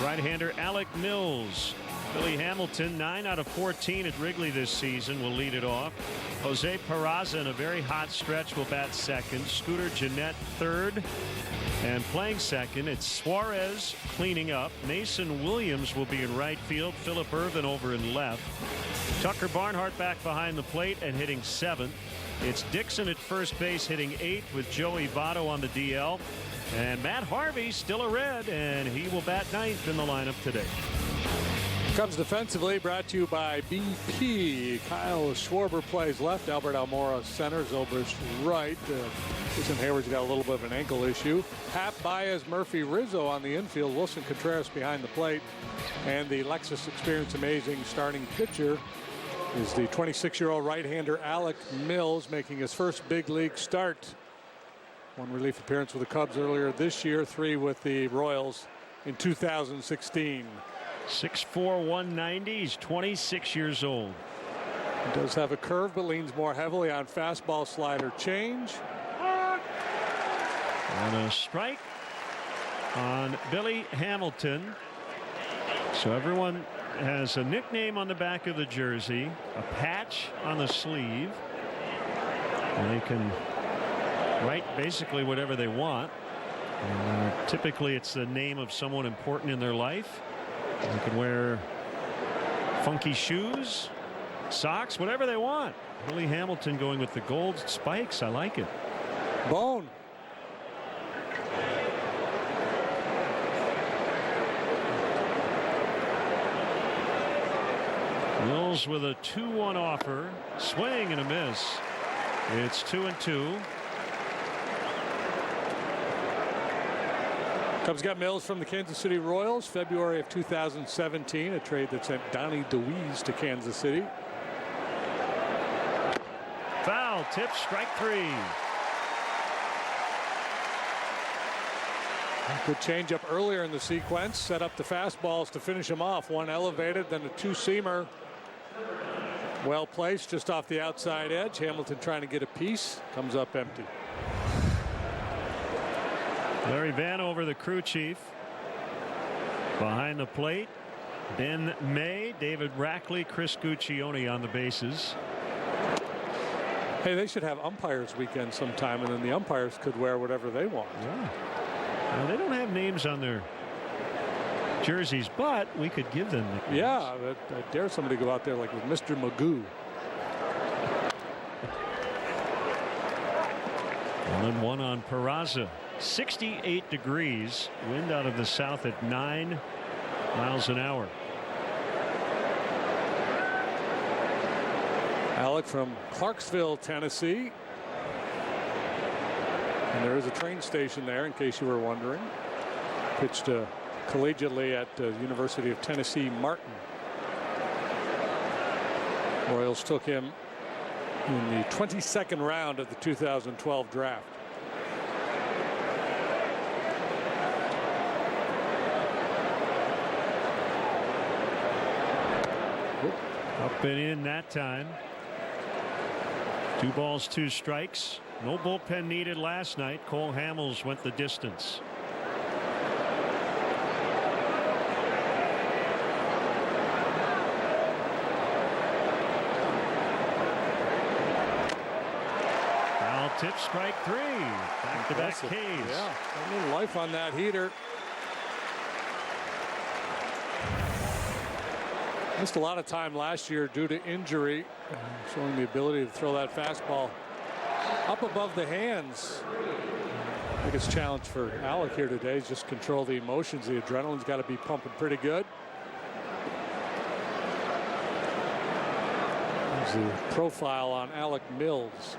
right-hander Alec Mills. Billy Hamilton, 9 out of 14 at Wrigley this season, will lead it off. Jose Peraza in a very hot stretch will bat second. Scooter Gennett third. And playing second, it's Suarez cleaning up. Mason Williams will be in right field. Phillip Ervin over in left. Tucker Barnhart back behind the plate and hitting seventh. It's Dixon at first base hitting eighth with Joey Votto on the DL. And Matt Harvey still a Red, and he will bat ninth in the lineup today. Cubs defensively brought to you by BP. Kyle Schwarber plays left. Albert Almora center. Zobrist right. Jason Hayward's got a little bit of an ankle issue. Hap, Baez, Murphy, Rizzo on the infield. Wilson Contreras behind the plate. And the Lexus Experience Amazing starting pitcher is the 26-year-old right-hander Alec Mills, making his first big league start. One relief appearance with the Cubs earlier this year. 3 with the Royals in 2016. 6'4", 190. He's 26 years old. He does have a curve, but leans more heavily on fastball, slider, change. And a strike on Billy Hamilton. So everyone has a nickname on the back of the jersey, a patch on the sleeve, and they can write basically whatever they want. Typically it's the name of someone important in their life. They can wear funky shoes, socks, whatever they want. Billy Hamilton going with the gold spikes. I like it. Bone. Mills with a 2-1 offer. Swing and a miss. It's 2-2. Cubs got Mills from the Kansas City Royals, February of 2017, a trade that sent Donnie DeWeese to Kansas City. Foul tip, strike 3. Good changeup earlier in the sequence, set up the fastballs to finish him off. One elevated, then a two-seamer. Well placed, just off the outside edge. Hamilton trying to get a piece, comes up empty. Larry Vanover, the crew chief. Behind the plate, Ben May, David Rackley, Chris Guccione on the bases. Hey, they should have umpires weekend sometime, and then the umpires could wear whatever they want. Yeah. Now, they don't have names on their jerseys, but we could give them nicknames. Yeah, I dare somebody to go out there like with Mr. Magoo. And then one on Peraza. 68 degrees, wind out of the south at 9 miles an hour. Alec from Clarksville, Tennessee. And there is a train station there, in case you were wondering. Pitched collegiately at University of Tennessee, Martin. Royals took him in the 22nd round of the 2012 draft. Up and in that time. 2 balls, 2 strikes. No bullpen needed last night. Cole Hamels went the distance. Foul tip, strike 3. Back-to-back Ks. Yeah, a little life on that heater. Missed a lot of time last year due to injury, showing the ability to throw that fastball up above the hands. Biggest challenge for Alec here today is just control the emotions. The adrenaline's got to be pumping pretty good. There's the profile on Alec Mills,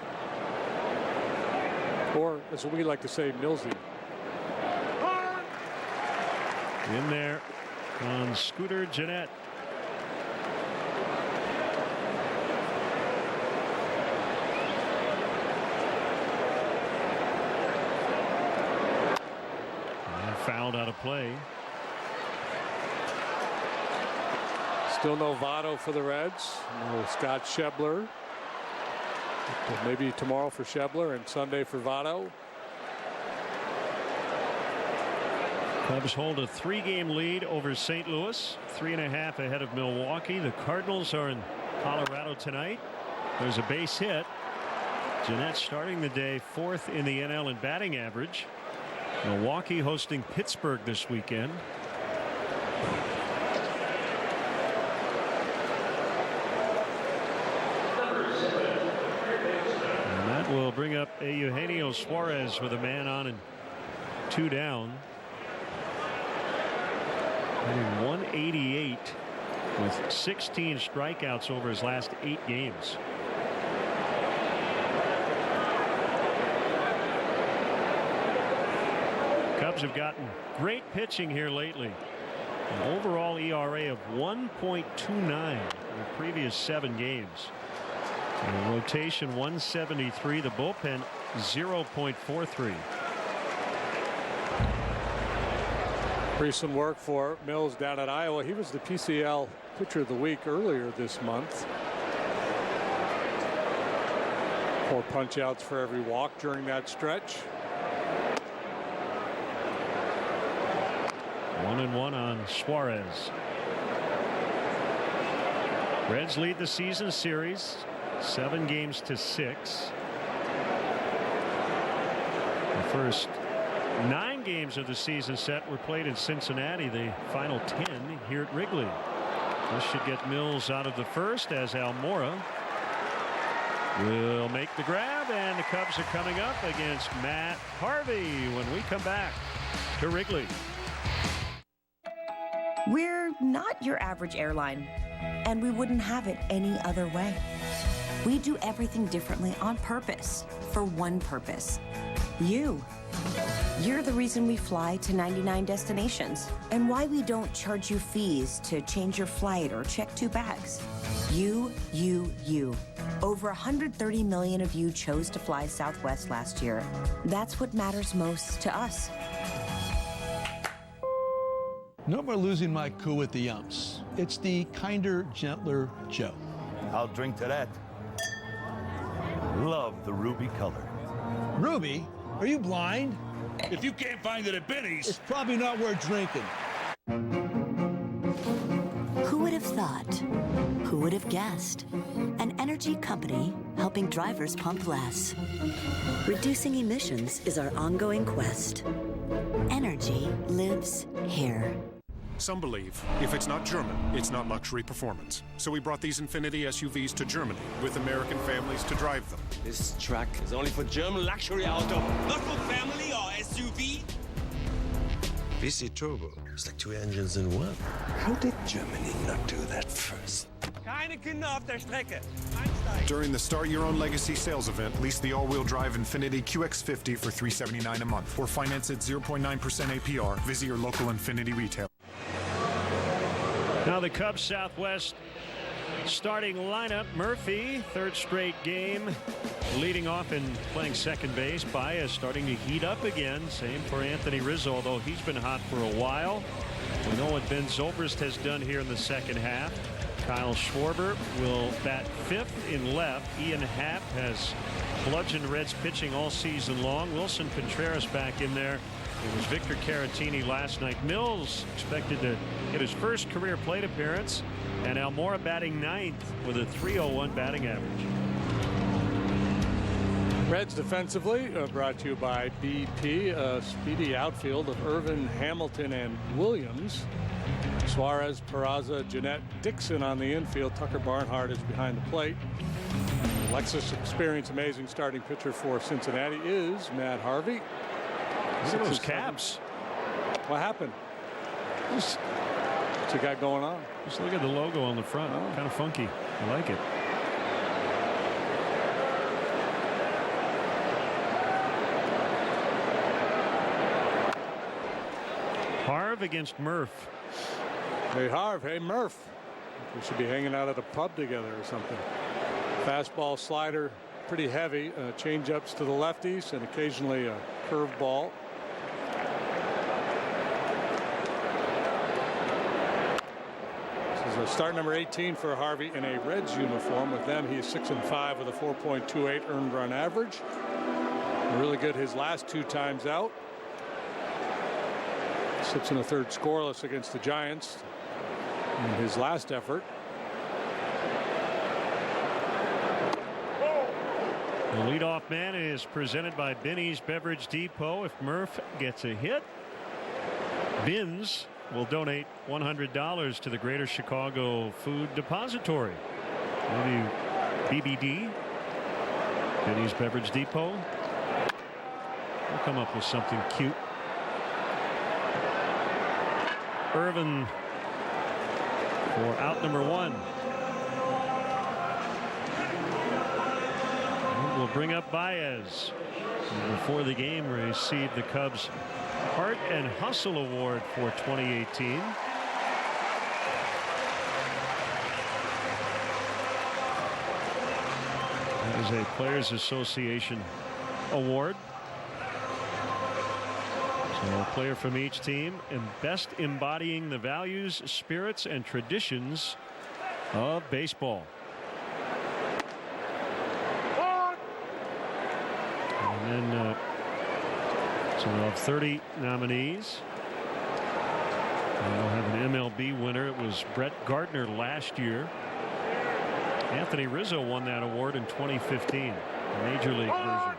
or as we like to say, Millsy. In there on Scooter Gennett. Fouled out of play. Still no Votto for the Reds. No Scott Schebler. Maybe tomorrow for Schebler and Sunday for Votto. Cubs hold a 3-game lead over St. Louis, 3.5 ahead of Milwaukee. The Cardinals are in Colorado tonight. There's a base hit. Gennett starting the day 4th in the NL in batting average. Milwaukee hosting Pittsburgh this weekend. And that will bring up Eugenio Suarez with a man on and 2 down. Hitting 188 with 16 strikeouts over his last 8 games. Cubs have gotten great pitching here lately. An overall ERA of 1.29 in the previous 7 games. And rotation 173. The bullpen 0.43. Recent work for Mills down at Iowa. He was the PCL pitcher of the week earlier this month. 4 punch outs for every walk during that stretch. 1-1 on Suarez. Reds lead the season series 7-6. The first 9 games of the season set were played in Cincinnati. The final 10 here at Wrigley. This should get Mills out of the first as Almora will make the grab, and the Cubs are coming up against Matt Harvey when we come back to Wrigley. We're not your average airline, and we wouldn't have it any other way. We do everything differently on purpose, for one purpose. You. You're the reason we fly to 99 destinations, and why we don't charge you fees to change your flight or check 2 bags. You. Over 130 million of you chose to fly Southwest last year. That's what matters most to us. No more losing my cool with the umps. It's the kinder, gentler Joe. I'll drink to that. Love the ruby color. Ruby? Are you blind? If you can't find it at Benny's, it's probably not worth drinking. Who would have thought? Who would have guessed? An energy company helping drivers pump less. Reducing emissions is our ongoing quest. Energy lives here. Some believe if it's not German, it's not luxury performance. So we brought these Infiniti SUVs to Germany with American families to drive them. This truck is only for German luxury auto, not for family or SUV. VC Turbo. It's like 2 engines in one. How did Germany not do that first? Keine Kinder auf der Strecke. During the Start Your Own Legacy sales event, lease the all-wheel drive Infiniti QX50 for $379 a month or finance at 0.9% APR. Visit your local Infiniti retailer. Now the Cubs Southwest starting lineup. Murphy, 3rd straight game, leading off and playing second base. Baez starting to heat up again. Same for Anthony Rizzo, although he's been hot for a while. We know what Ben Zobrist has done here in the second half. Kyle Schwarber will bat 5th in left. Ian Happ has bludgeoned Reds pitching all season long. Wilson Contreras back in there. It was Victor Caratini last night. Mills expected to get his first career plate appearance, and Almora batting 9th with a .301 batting average. Reds defensively brought to you by BP. A speedy outfield of Irvin, Hamilton, and Williams. Suarez, Peraza, Gennett, Dixon on the infield. Tucker Barnhart is behind the plate. Lexus Experience amazing starting pitcher for Cincinnati is Matt Harvey. Look at those caps. What happened? What's he got going on? Just look at the logo on the front. Oh. Kind of funky. I like it. Harv against Murph. Hey, Harv. Hey, Murph. We should be hanging out at a pub together or something. Fastball, slider, pretty heavy. Change-ups to the lefties and occasionally a curveball. This is start number 18 for Harvey in a Reds uniform. With them, he is 6-5 with a 4.28 earned run average. Really good his last 2 times out. Sits in the third scoreless against the Giants in his last effort. The leadoff man is presented by Binny's Beverage Depot. If Murph gets a hit, Binns will donate $100 to the Greater Chicago Food Depository. Maybe BBD, Binny's Beverage Depot. We'll come up with something cute. Irvin for out number 1. And we'll bring up Baez. And before the game, received the Cubs Heart and Hustle Award for 2018. That is a Players Association award. So a player from each team and best embodying the values, spirits, and traditions of baseball. And then so we'll have 30 nominees. We'll have an MLB winner. It was Brett Gardner last year. Anthony Rizzo won that award in 2015, the Major League version.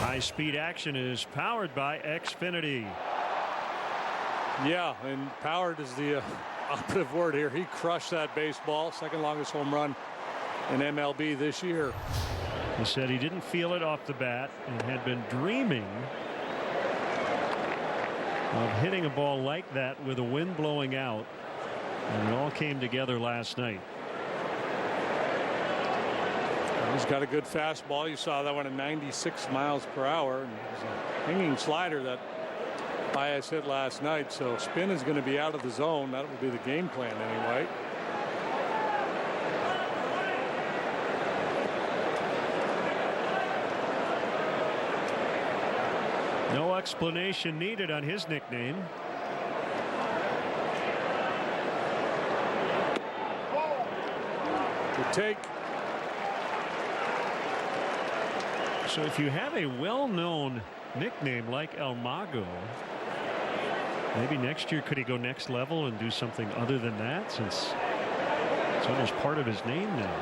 High-speed action is powered by Xfinity. Yeah, and powered is the operative word here. He crushed that baseball. Second longest home run in MLB this year. He said he didn't feel it off the bat and had been dreaming of hitting a ball like that with the wind blowing out. And it all came together last night. He's got a good fastball. You saw that one at 96 miles per hour. And it was a hanging slider that Baez hit last night. So spin is going to be out of the zone. That would be the game plan anyway. No explanation needed on his nickname. Good take. So if you have a well-known nickname like El Mago, maybe next year could he go next level and do something other than that, since it's almost part of his name now.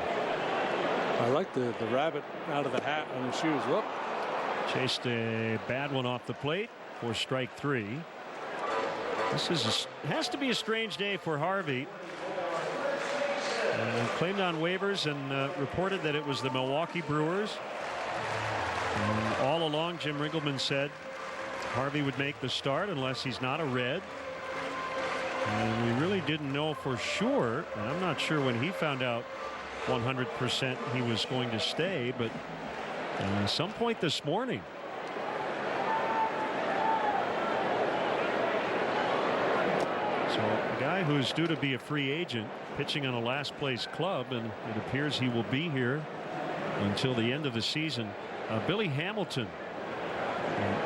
I like the rabbit out of the hat on the shoes. Whoop. Chased a bad one off the plate for strike 3. This is has to be a strange day for Harvey. Claimed on waivers and reported that it was the Milwaukee Brewers. And all along, Jim Riggleman said Harvey would make the start unless he's not a Red. And we really didn't know for sure. And I'm not sure when he found out 100% he was going to stay, but at some point this morning. So a guy who's due to be a free agent pitching on a last place club, and it appears he will be here until the end of the season. Billy Hamilton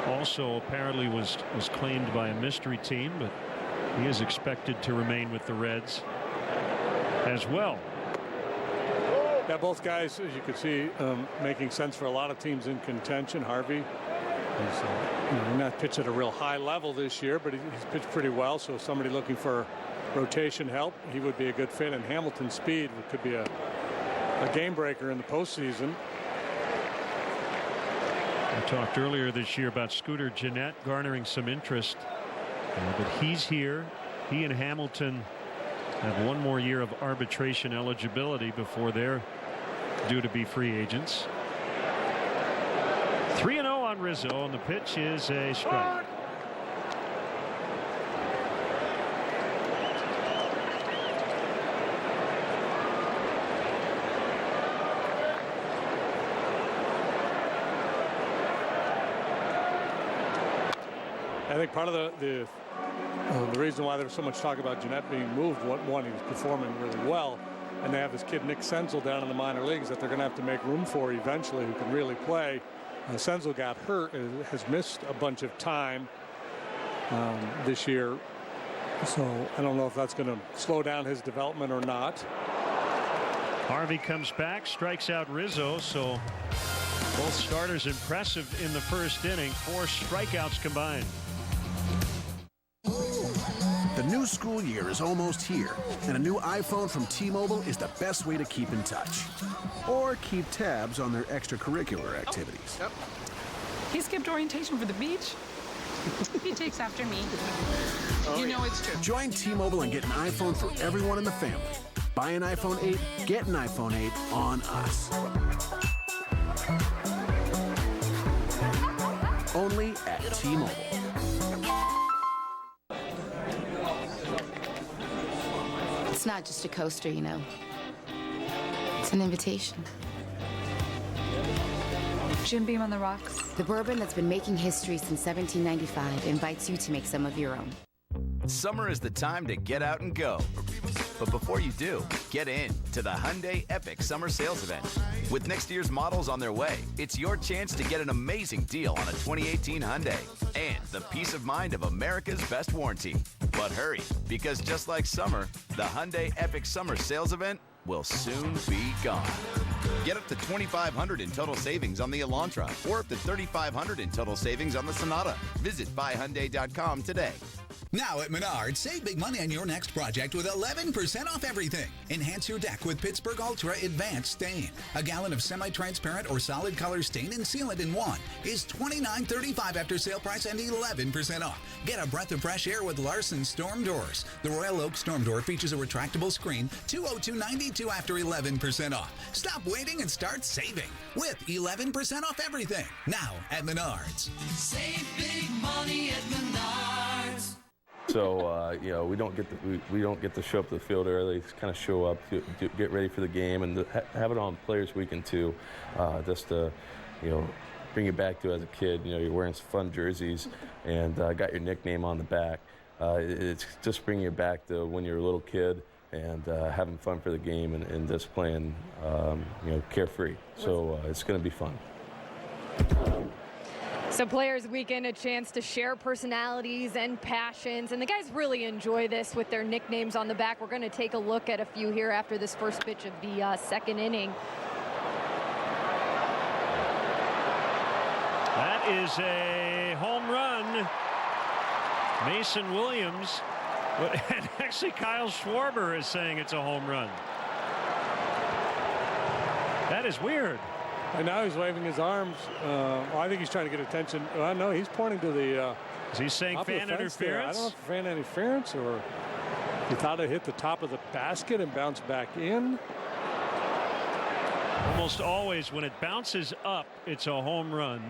also apparently was claimed by a mystery team, but he is expected to remain with the Reds as well. Yeah, both guys, as you can see, making sense for a lot of teams in contention. Harvey has not pitched at a real high level this year, but he's pitched pretty well. So somebody looking for rotation help, he would be a good fit. And Hamilton's speed could be a game breaker in the postseason. I talked earlier this year about Scooter Gennett garnering some interest, but he's here. He and Hamilton have one more year of arbitration eligibility before they're due to be free agents. 3-0 on Rizzo, and the pitch is a strike. I think part of the reason why there was so much talk about Jeanette being moved, one, he was performing really well, and they have this kid Nick Senzel down in the minor leagues that they're going to have to make room for eventually, who can really play. Senzel got hurt, has missed a bunch of time this year, so I don't know if that's going to slow down his development or not. Harvey comes back, strikes out Rizzo, so both starters impressive in the first inning. 4 strikeouts combined. The new school year is almost here, and a new iPhone from T-Mobile is the best way to keep in touch. Or keep tabs on their extracurricular activities. Oh. He skipped orientation for the beach. He takes after me. You know it's true. Join T-Mobile and get an iPhone for everyone in the family. Buy an iPhone 8, get an iPhone 8 on us. Only at T-Mobile. It's not just a coaster, you know. It's an invitation. Jim Beam on the rocks. The bourbon that's been making history since 1795 invites you to make some of your own. Summer is the time to get out and go. But before you do, get in to the Hyundai Epic Summer Sales Event. With next year's models on their way, it's your chance to get an amazing deal on a 2018 Hyundai and the peace of mind of America's best warranty. But hurry, because just like summer, the Hyundai Epic Summer Sales Event will soon be gone. Get up to $2,500 in total savings on the Elantra or up to $3,500 in total savings on the Sonata. Visit buyhyundai.com today. Now at Menards, save big money on your next project with 11% off everything. Enhance your deck with Pittsburgh Ultra Advanced Stain. A gallon of semi-transparent or solid color stain and sealant in one is $29.35 after sale price and 11% off. Get a breath of fresh air with Larson Storm Doors. The Royal Oak Storm Door features a retractable screen, $202.92 after 11% off. Stop waiting and start saving with 11% off everything. Now at Menards. Save big money at Menards. So we don't get to show up to the field early. Kind of show up, to get ready for the game, and have it on Players Weekend too, just to bring you back to as a kid. You're wearing some fun jerseys and got your nickname on the back. It's just bringing you back to when you were a little kid and having fun for the game and just playing carefree. So it's going to be fun. So Players Weekend, a chance to share personalities and passions, and the guys really enjoy this with their nicknames on the back. We're going to take a look at a few here after this first pitch of the second inning. That is a home run. Mason Williams, and actually Kyle Schwarber is saying it's a home run. That is weird. And now he's waving his arms. I think he's trying to get attention. No, he's pointing to the. Is he saying fan interference? There. I don't know if fan interference or he thought it hit the top of the basket and bounced back in. Almost always when it bounces up, it's a home run.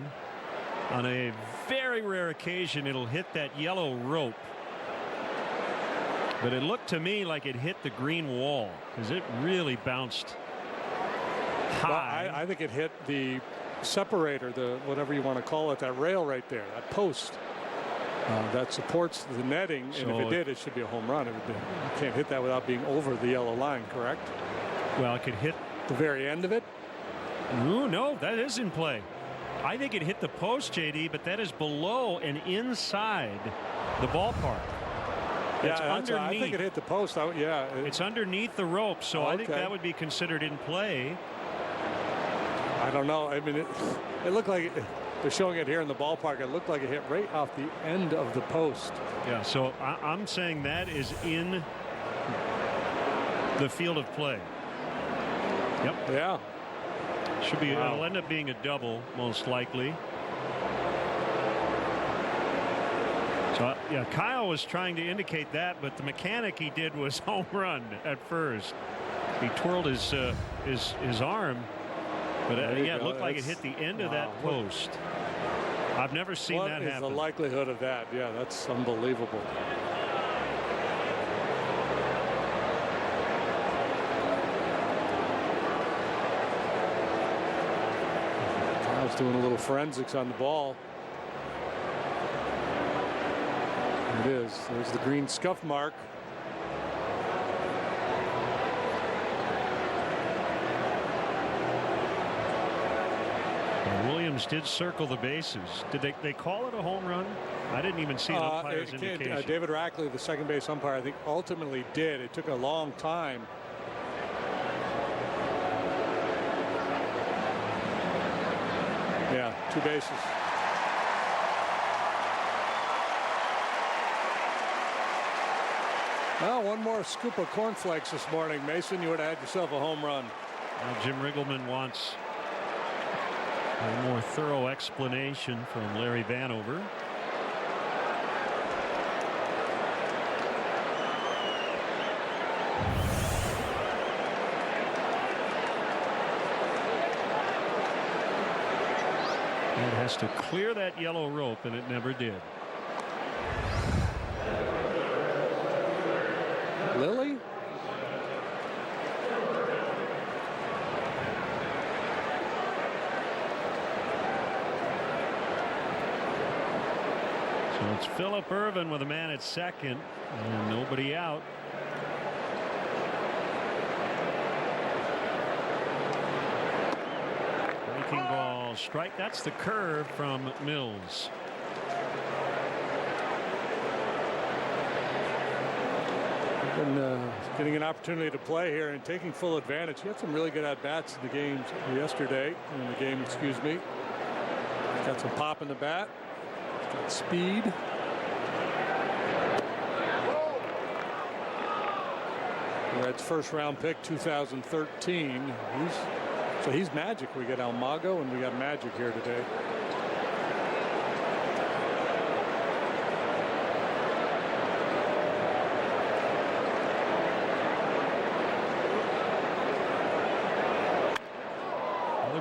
On a very rare occasion, it'll hit that yellow rope. But it looked to me like it hit the green wall because it really bounced high. Well, I think it hit the separator, the whatever you want to call it, that rail right there, that post that supports the netting. So, and if it did, it should be a home run. You can't hit that without being over the yellow line, correct? Well, it could hit the very end of it. Ooh, no, that is in play. I think it hit the post, JD, but that is below and inside the ballpark. Yeah, underneath. I think it hit the post. It's underneath the rope, so I think that would be considered in play. I don't know. I mean, it looked like they're showing it here in the ballpark. It looked like it hit right off the end of the post. Yeah, so I'm saying that is in the field of play. Yep. Yeah. Should be. Wow. It'll end up being a double, most likely. So yeah, Kyle was trying to indicate that, but the mechanic he did was home run at first. He twirled his arm. But yeah, it looked like it hit the end of that post. I've never seen that happen. What is the likelihood of that? Yeah, that's unbelievable. I was doing a little forensics on the ball. It is. There's the green scuff mark. Williams did circle the bases. Did they call it a home run? I didn't even see an umpire's indication. David Rackley, the second base umpire, I think ultimately did. It took a long time. Yeah, 2 bases. Well, one more scoop of cornflakes this morning, Mason. You would have had yourself a home run. Jim Riggleman wants a more thorough explanation from Larry Vanover. It has to clear that yellow rope, and it never did. Lily? So it's Phillip Ervin with a man at second and nobody out. Breaking ball strike. That's the curve from Mills. And getting an opportunity to play here and taking full advantage. He had some really good at-bats in the games yesterday. In the game, excuse me. He's got some pop in the bat. He's got speed. The Reds' first-round pick, 2013. He's magic. We got Almago and we got magic here today.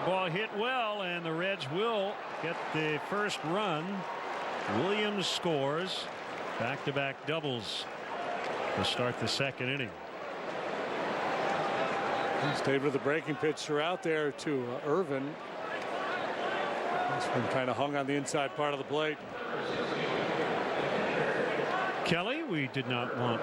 Ball hit well, and the Reds will get the first run. Williams scores back-to-back doubles to start the second inning. He stayed with the breaking pitch throughout there to Ervin. This one kind of hung on the inside part of the plate. Kelly, we did not want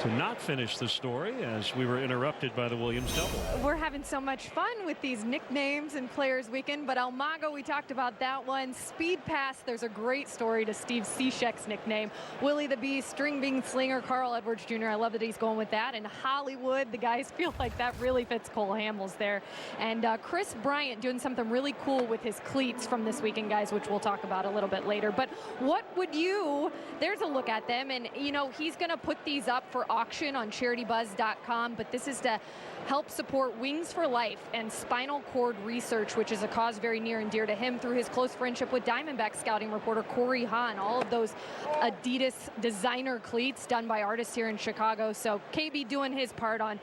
to not finish the story as we were interrupted by the Williams double. We're having so much fun with these nicknames and Players Weekend, but Almago, we talked about that one. Speed Pass, there's a great story to Steve Cishek's nickname. Willie the Beast, String Bean Slinger, Carl Edwards Jr. I love that he's going with that. And Hollywood, the guys feel like that really fits Cole Hamels there. And Chris Bryant doing something really cool with his cleats from this weekend, guys, which we'll talk about a little bit later. But what would you, there's a look at them, and you know, he's going to put these up for auction on CharityBuzz.com, but this is to help support Wings for Life and spinal cord research, which is a cause very near and dear to him through his close friendship with Diamondback scouting reporter Corey Hahn. All of those Adidas designer cleats done by artists here in Chicago. So KB doing his part on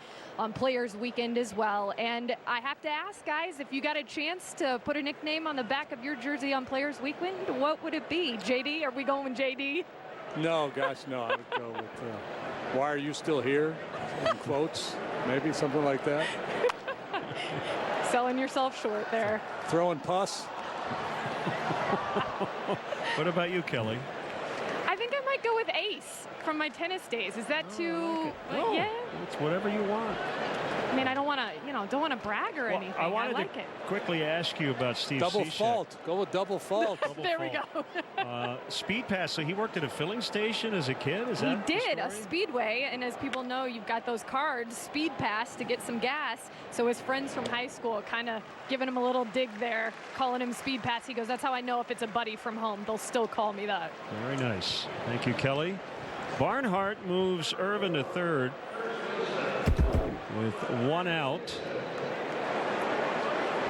Players Weekend as well. And I have to ask, guys, if you got a chance to put a nickname on the back of your jersey on Players Weekend, what would it be? JD? Are we going with JD? No, gosh, no. I would go with why are you still here? In quotes, maybe something like that. Selling yourself short there. Throwing pus. What about you, Kelly? I think I might go with Ace from my tennis days. Is that too? Okay. Yeah. It's whatever you want. I mean, I don't want to, don't want to brag or anything. I wanted like to it. quickly ask you about Steve Double Cishek. fault. Go with double fault. There we go. Speed Pass. So he worked at a filling station as a kid? Is He that did, a Speedway, and as people know, you've got those cards, Speed Pass, to get some gas. So his friends from high school kind of giving him a little dig there, calling him Speed Pass. He goes, that's how I know if it's a buddy from home. They'll still call me that. Very nice. Thank you, Kelly. Barnhart moves Ervin to third with one out.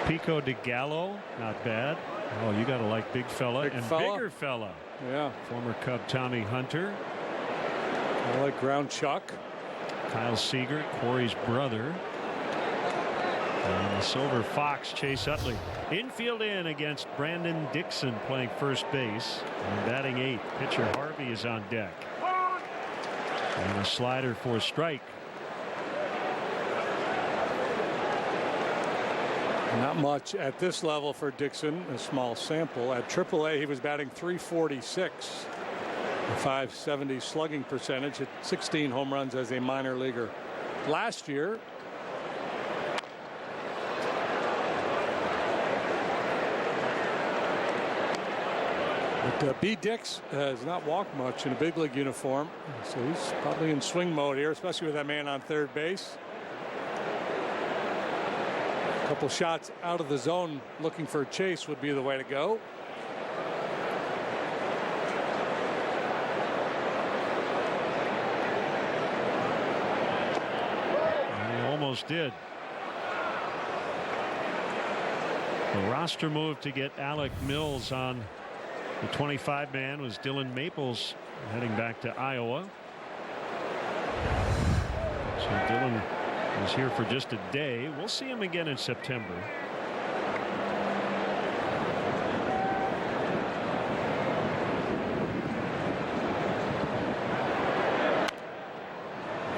Pico de Gallo, not bad. Oh, you got to like big fella Big and fella. bigger fella. Yeah. Former Cub Tommy Hunter. I like Ground Chuck. Kyle Seager, Corey's brother. And the Silver Fox, Chase Utley. Infield in against Brandon Dixon playing first base. And batting eighth. Pitcher Harvey is on deck. And a slider for a strike. Not much at this level for Dixon, a small sample. At AAA, he was batting .346. A .570 slugging percentage, hit 16 home runs as a minor leaguer last year. But B. Dix has not walked much in a big league uniform, so he's probably in swing mode here, especially with that man on third base. A couple shots out of the zone looking for a chase would be the way to go. He almost did. The roster move to get Alec Mills on the 25-man was Dylan Maples heading back to Iowa. So Dylan is here for just a day. We'll see him again in September.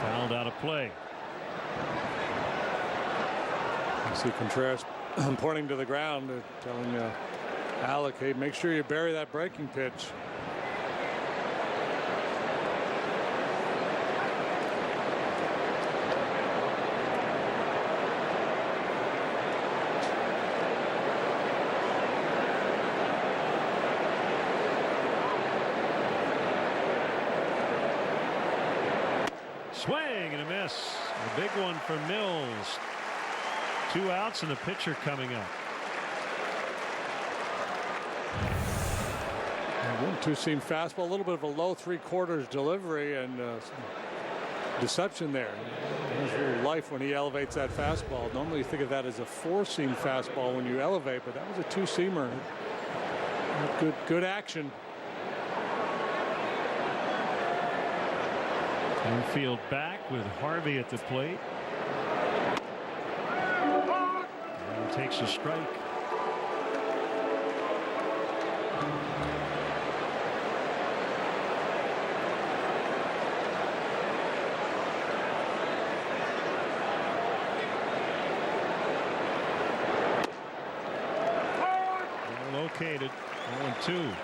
Fouled out of play. You see Contreras pointing to the ground, telling Alec, hey, make sure you bury that breaking pitch. Swing and a miss. A big one for Mills. 2 outs and the pitcher coming up. Two-seam fastball, a little bit of a low 3/4 delivery, and some deception there. There's a little life when he elevates that fastball. Normally you think of that as a 4-seam fastball when you elevate, but that was a 2-seamer. Good action. Infield back with Harvey at the plate. And he takes a strike. Located 0-2.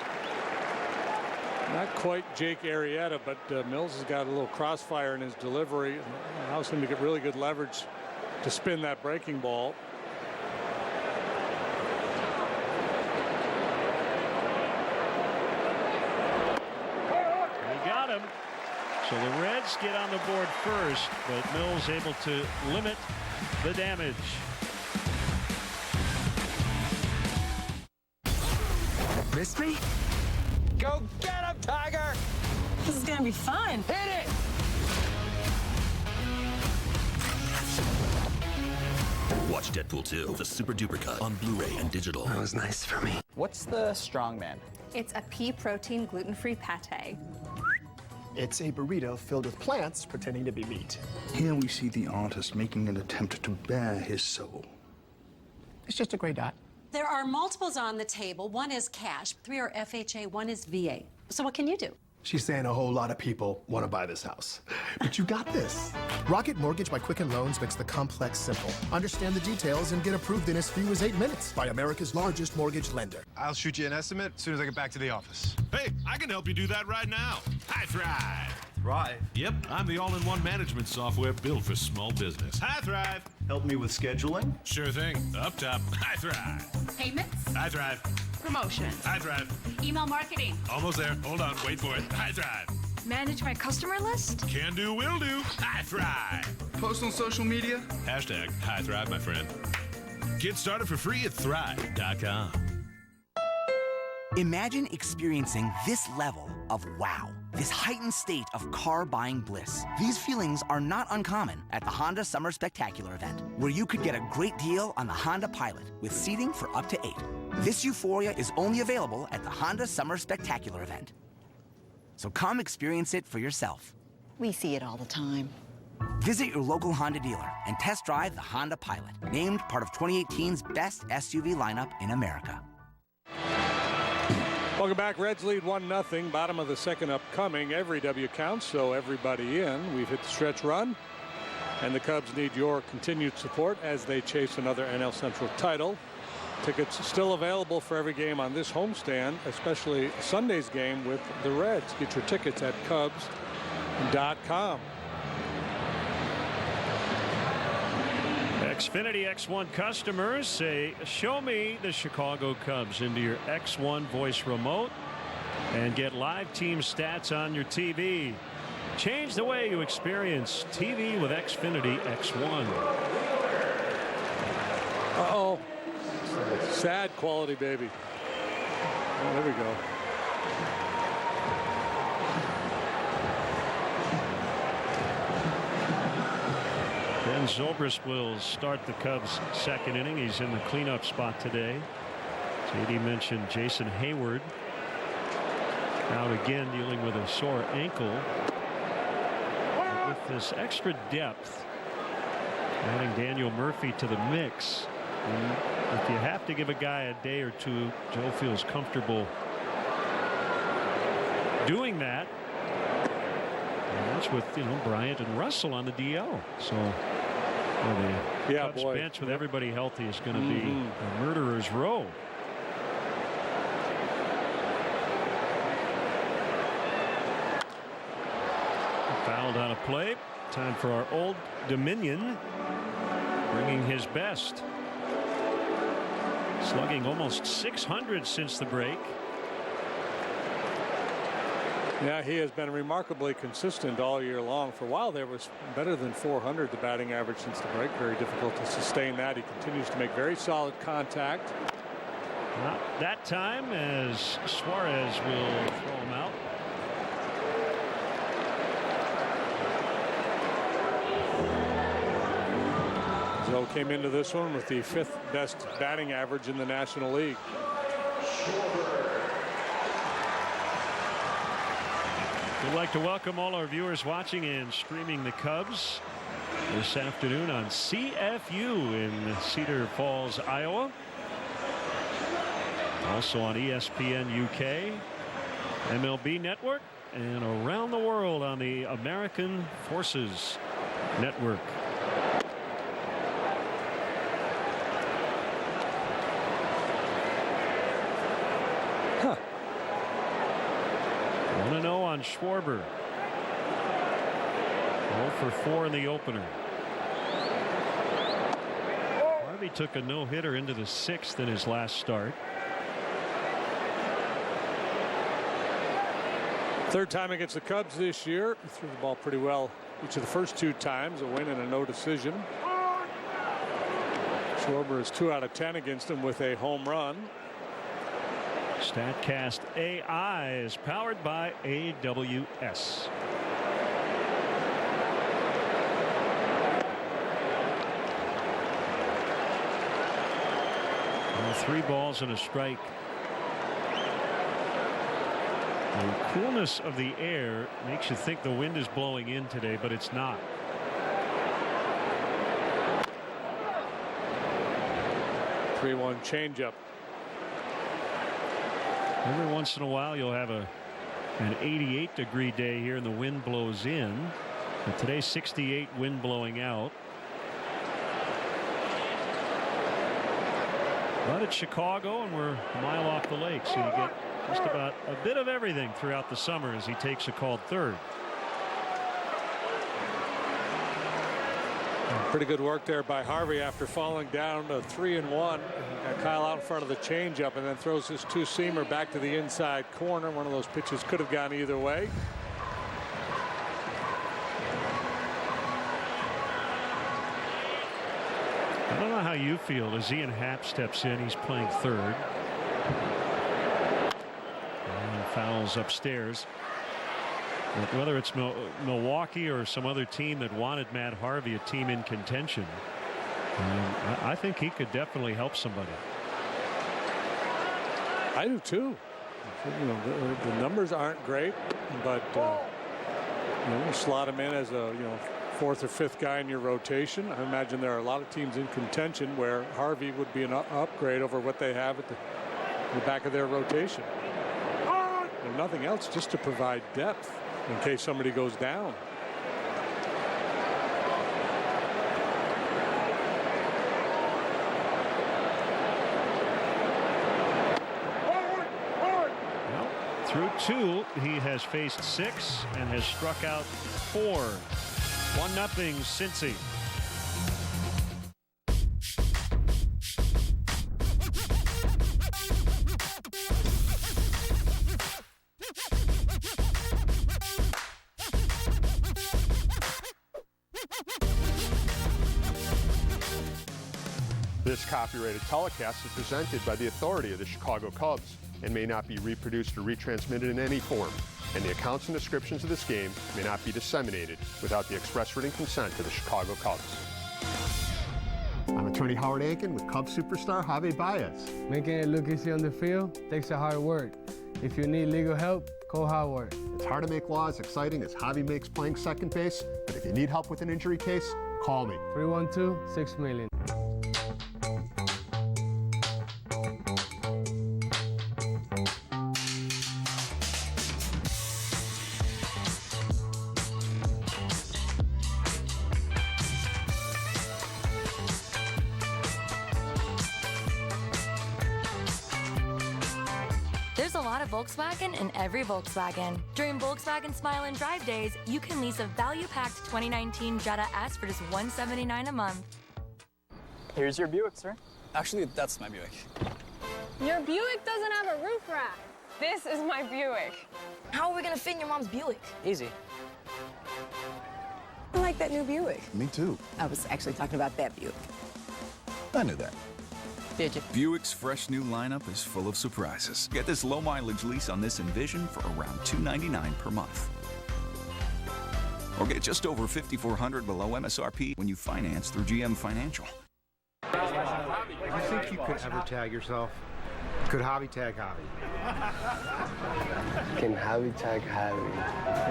Not quite Jake Arrieta, but Mills has got a little crossfire in his delivery. It allows him to get really good leverage to spin that breaking ball. He got him. So the Reds get on the board first, but Mills able to limit the damage. Missed me? Go get him, Tiger! This is gonna be fun. Hit it! Watch Deadpool 2, the super duper cut on Blu-ray and digital. That was nice for me. What's the Strongman? It's a pea protein gluten-free pate. It's a burrito filled with plants pretending to be meat. Here we see the artist making an attempt to bare his soul. It's just a gray dot. There are multiples on the table. One is cash, 3 are FHA, 1 is VA. So what can you do? She's saying a whole lot of people want to buy this house. But you got this. Rocket Mortgage by Quicken Loans makes the complex simple. Understand the details and get approved in as few as 8 minutes by America's largest mortgage lender. I'll shoot you an estimate as soon as I get back to the office. Hey, I can help you do that right now. Hi, Thrive. Thrive? Yep, I'm the all-in-one management software built for small business. Hi, Thrive. Help me with scheduling? Sure thing. Up top. Hi, Thrive. Payments? Hi, Thrive. Promotions? Hi, Thrive. Email marketing? Almost there. Hold on. Wait for it. Hi, Thrive. Manage my customer list? Can do, will do. Hi, Thrive. Post on social media? Hashtag Hi, Thrive, my friend. Get started for free at thrive.com. Imagine experiencing this level of wow, this heightened state of car buying bliss. These feelings are not uncommon at the Honda Summer Spectacular event, where you could get a great deal on the Honda Pilot with seating for up to 8. This euphoria is only available at the Honda Summer Spectacular event. So come experience it for yourself. We see it all the time. Visit your local Honda dealer and test drive the Honda Pilot, named part of 2018's best SUV lineup in America. Welcome back. Reds lead 1-0. Bottom of the second upcoming. Every W counts, so everybody in. We've hit the stretch run, and the Cubs need your continued support as they chase another NL Central title. Tickets still available for every game on this homestand, especially Sunday's game with the Reds. Get your tickets at Cubs.com. Xfinity X1 customers say, show me the Chicago Cubs into your X1 voice remote and get live team stats on your TV. Change the way you experience TV with Xfinity X1. Uh-oh. Sad quality, baby. Oh, there we go. Ben Zobrist will start the Cubs' second inning. He's in the cleanup spot today. JD mentioned Jason Hayward out again dealing with a sore ankle. But with this extra depth, adding Daniel Murphy to the mix, if you have to give a guy a day or two, Joe feels comfortable doing that. And that's with, Bryant and Russell on the DL. So the Cubs bench with everybody healthy is going to be a murderer's row. Fouled on a play. Time for our Old Dominion, bringing his best. Slugging almost 600 since the break. Yeah, he has been remarkably consistent all year long. For a while there was better than 400 the batting average since the break. Very difficult to sustain that. He continues to make very solid contact. Not that time, as Suarez will throw him out. Zoe came into this one with the 5th best batting average in the National League. We'd like to welcome all our viewers watching and streaming the Cubs this afternoon on CFU in Cedar Falls, Iowa. Also on ESPN UK, MLB Network, and around the world on the American Forces Network. Huh. 1-0 on Schwarber. 0 for 4 in the opener. Harvey took a no-hitter into the 6th in his last start. Third time against the Cubs this year. He threw the ball pretty well each of the first 2 times. A win and a no decision. Schwarber is 2 out of 10 against him with a home run. StatCast AI is powered by AWS. Well, 3 balls and a strike. The coolness of the air makes you think the wind is blowing in today, but it's not. (3-1) changeup. Every once in a while you'll have an 88-degree day here and the wind blows in. But today 68, wind blowing out. But it's Chicago and we're a mile off the lake, so you get just about a bit of everything throughout the summer as he takes a called third. Pretty good work there by Harvey after falling down to 3-1. Kyle out in front of the changeup and then throws his 2-seamer back to the inside corner. One of those pitches could have gone either way. I don't know how you feel as Ian Happ steps in. He's playing third. And fouls upstairs. But whether it's Milwaukee or some other team that wanted Matt Harvey, a team in contention, I think he could definitely help somebody. I do too. The numbers aren't great, but slot him in as a 4th or 5th guy in your rotation. I imagine there are a lot of teams in contention where Harvey would be an upgrade over what they have at the back of their rotation. If nothing else, just to provide depth in case somebody goes down. Through 2, he has faced 6 and has struck out 4. 1-0 Cincy. This copyrighted telecast is presented by the authority of the Chicago Cubs and may not be reproduced or retransmitted in any form. And the accounts and descriptions of this game may not be disseminated without the express written consent of the Chicago Cubs. I'm attorney Howard Aiken with Cubs superstar Javi Baez. Making it look easy on the field takes a hard work. If you need legal help, call Howard. It's hard to make law as exciting as Javi makes playing second base, but if you need help with an injury case, call me. 312-6 million. There's a lot of Volkswagen in every Volkswagen. During Volkswagen Smile and Drive Days, you can lease a value-packed 2019 Jetta S for just $179 a month. Here's your Buick, sir. Actually, that's my Buick. Your Buick doesn't have a roof rack. This is my Buick. How are we gonna fit in your mom's Buick? Easy. I like that new Buick. Me too. I was actually talking about that Buick. I knew that. Did you? Buick's fresh new lineup is full of surprises. Get this low mileage lease on this Envision for around $299 per month. Or get just over $5,400 below MSRP when you finance through GM Financial. Do you think you could ever tag yourself? Could Javi tag Javi? Can Javi tag Javi?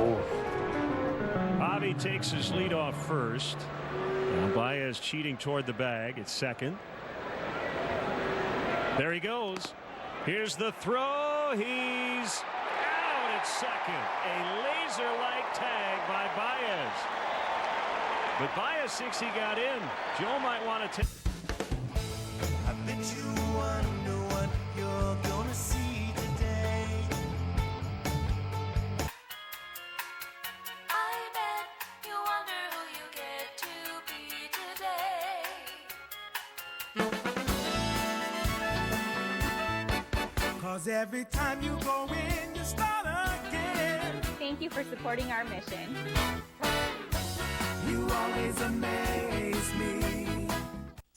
Ooh. Javi takes his lead off first. Now Baez cheating toward the bag at second. There he goes. Here's the throw. He's out at second. A laser-like tag by Baez. But Baez thinks he got in. Joe might want to take. I bet you wonder what you're gonna see today. I bet you wonder who you get to be today. 'Cause every time you go in, you start again. Thank you for supporting our mission. You always amaze me.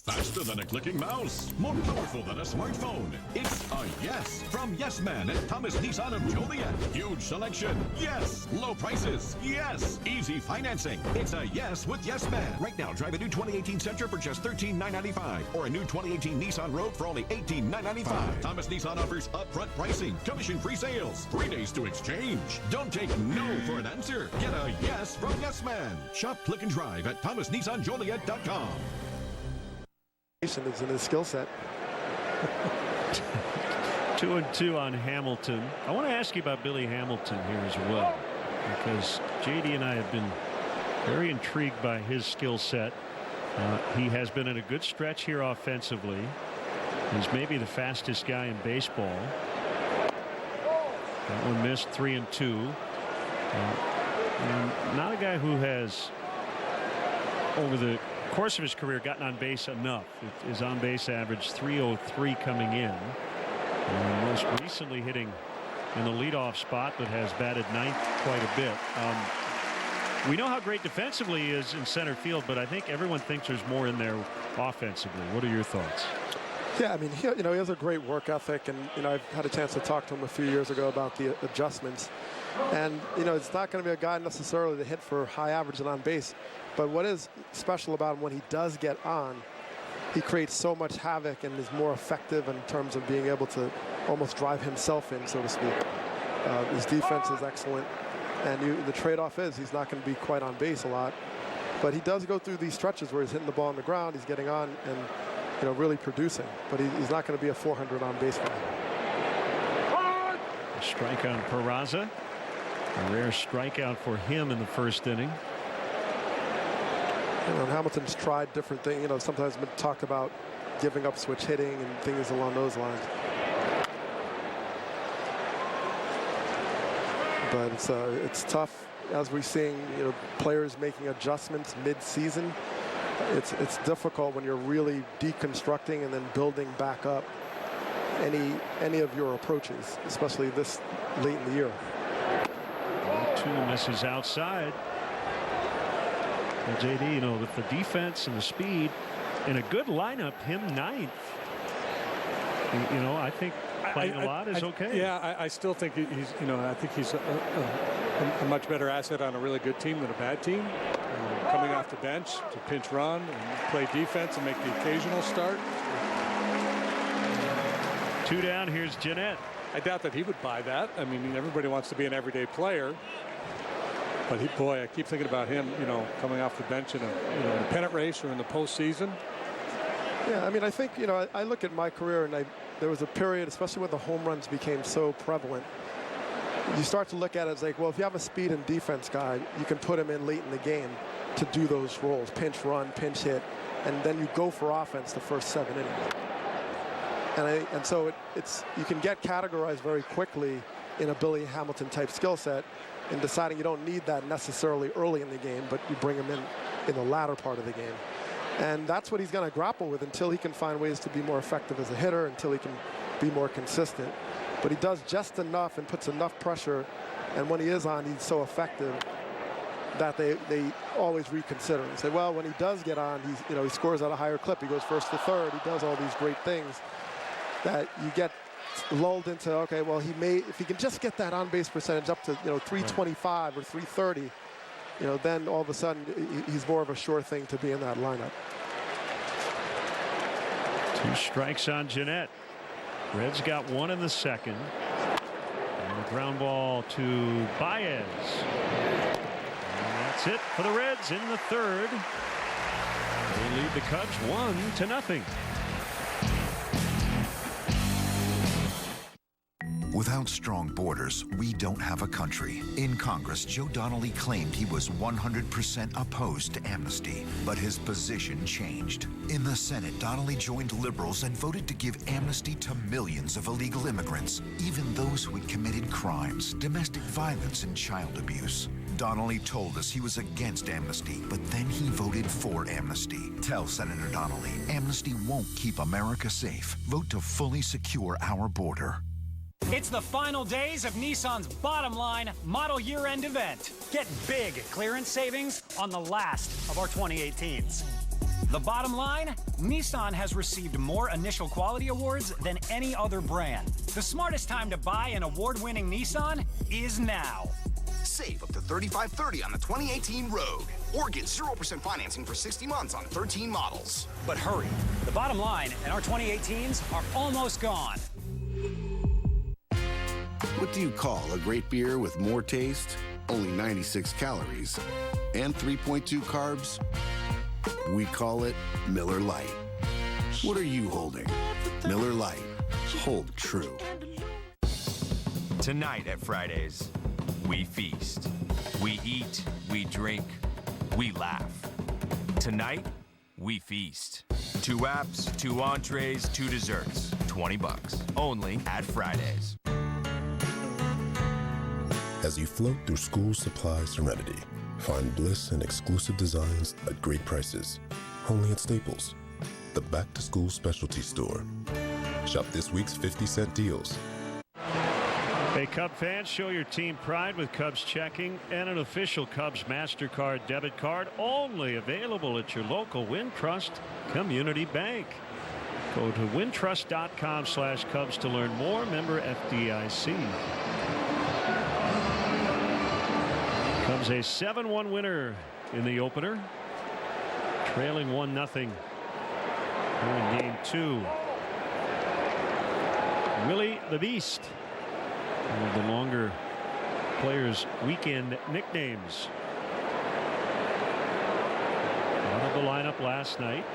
Faster than a clicking mouse, more powerful than a smartphone. It's a yes from Yes Man at Thomas Nissan of Joliet. Huge selection, yes. Low prices, yes. Easy financing. It's a yes with Yes Man. Right now, drive a new 2018 Sentra for just $13,995 or a new 2018 Nissan Rogue for only $18,995. Thomas Nissan offers upfront pricing, commission-free sales, 3 days to exchange. Don't take no for an answer. Get a yes from Yes Man. Shop, click, and drive at thomasnissanjoliet.com. Is in his skill set. 2-2 on Hamilton. I want to ask you about Billy Hamilton here as well, because JD and I have been very intrigued by his skill set. He has been in a good stretch here offensively. He's maybe the fastest guy in baseball. That one missed, 3-2. And not a guy who has, over the course of his career, gotten on base enough. His on base average 303 coming in. Most recently hitting in the leadoff spot, but has batted ninth quite a bit. We know how great defensively he is in center field, but I think everyone thinks there's more in there offensively. What are your thoughts? Yeah, I mean, he has a great work ethic, and I've had a chance to talk to him a few years ago about the adjustments. And it's not going to be a guy necessarily to hit for high average and on base, but what is special about him when he does get on, he creates so much havoc and is more effective in terms of being able to almost drive himself in, so to speak. His defense is excellent, and the trade-off is he's not going to be quite on base a lot, but he does go through these stretches where he's hitting the ball on the ground, he's getting on and really producing, but he's not going to be a 400 on base guy. A strike on Peraza. A rare strikeout for him in the first inning. Hamilton's tried different things. Sometimes been talked about giving up switch hitting and things along those lines. But it's tough as we're seeing, players making adjustments mid-season. It's difficult when you're really deconstructing and then building back up any of your approaches, especially this late in the year. 2 misses outside. Well, JD, with the defense and the speed in a good lineup, him 9th. I think playing a lot is okay. Yeah, I still think he's, I think he's a much better asset on a really good team than a bad team. Coming off the bench to pinch run and play defense and make the occasional start. 2 down. Here's Jeanette. I doubt that he would buy that. I mean, everybody wants to be an everyday player. But I keep thinking about him, coming off the bench in a pennant race or in the postseason. Yeah, I mean, I think, I look at my career and there was a period, especially when the home runs became so prevalent. You start to look at it as like, well, if you have a speed and defense guy, you can put him in late in the game to do those roles, pinch run, pinch hit, and then you go for offense the first 7 innings. And so you can get categorized very quickly in a Billy Hamilton type skill set in deciding you don't need that necessarily early in the game, but you bring him in the latter part of the game. And that's what he's going to grapple with until he can find ways to be more effective as a hitter, until he can be more consistent. But he does just enough and puts enough pressure, and when he is on, he's so effective that they always reconsider and say, well, when he does get on, he scores at a higher clip. He goes first to third. He does all these great things that you get lulled into, okay, well, if he can just get that on-base percentage up to 325 or 330, then all of a sudden he's more of a sure thing to be in that lineup. 2 strikes on Jeanette. Reds got 1 in the second. And a ground ball to Baez. And that's it for the Reds in the third. They lead the Cubs 1-0. Without strong borders, we don't have a country. In Congress, Joe Donnelly claimed he was 100% opposed to amnesty, but his position changed. In the Senate, Donnelly joined liberals and voted to give amnesty to millions of illegal immigrants, even those who had committed crimes, domestic violence, and child abuse. Donnelly told us he was against amnesty, but then he voted for amnesty. Tell Senator Donnelly, amnesty won't keep America safe. Vote to fully secure our border. It's the final days of Nissan's Bottom Line Model Year-End event. Get big clearance savings on the last of our 2018s. The bottom line, Nissan has received more initial quality awards than any other brand. The smartest time to buy an award-winning Nissan is now. Save up to $35.30 on the 2018 Rogue, or get 0% financing for 60 months on 13 models. But hurry, the bottom line and our 2018s are almost gone. What do you call a great beer with more taste, only 96 calories, and 3.2 carbs? We call it Miller Lite. What are you holding? Miller Lite. Hold true. Tonight at Fridays, we feast. We eat, we drink, we laugh. Tonight, we feast. 2 apps, 2 entrees, 2 desserts. $20. Only at Fridays. As you float through school supply serenity, find bliss in exclusive designs at great prices. Only at Staples, the back-to-school specialty store. Shop this week's 50-cent deals. Hey, Cub fans, show your team pride with Cubs checking and an official Cubs MasterCard debit card, only available at your local Wintrust Community Bank. Go to wintrust.com/Cubs to learn more. Member FDIC. Cubs a 7-1 winner in the opener, trailing 1-0 here in game 2. Willie the Beast, one of the longer players' weekend nicknames. Out of the lineup last night.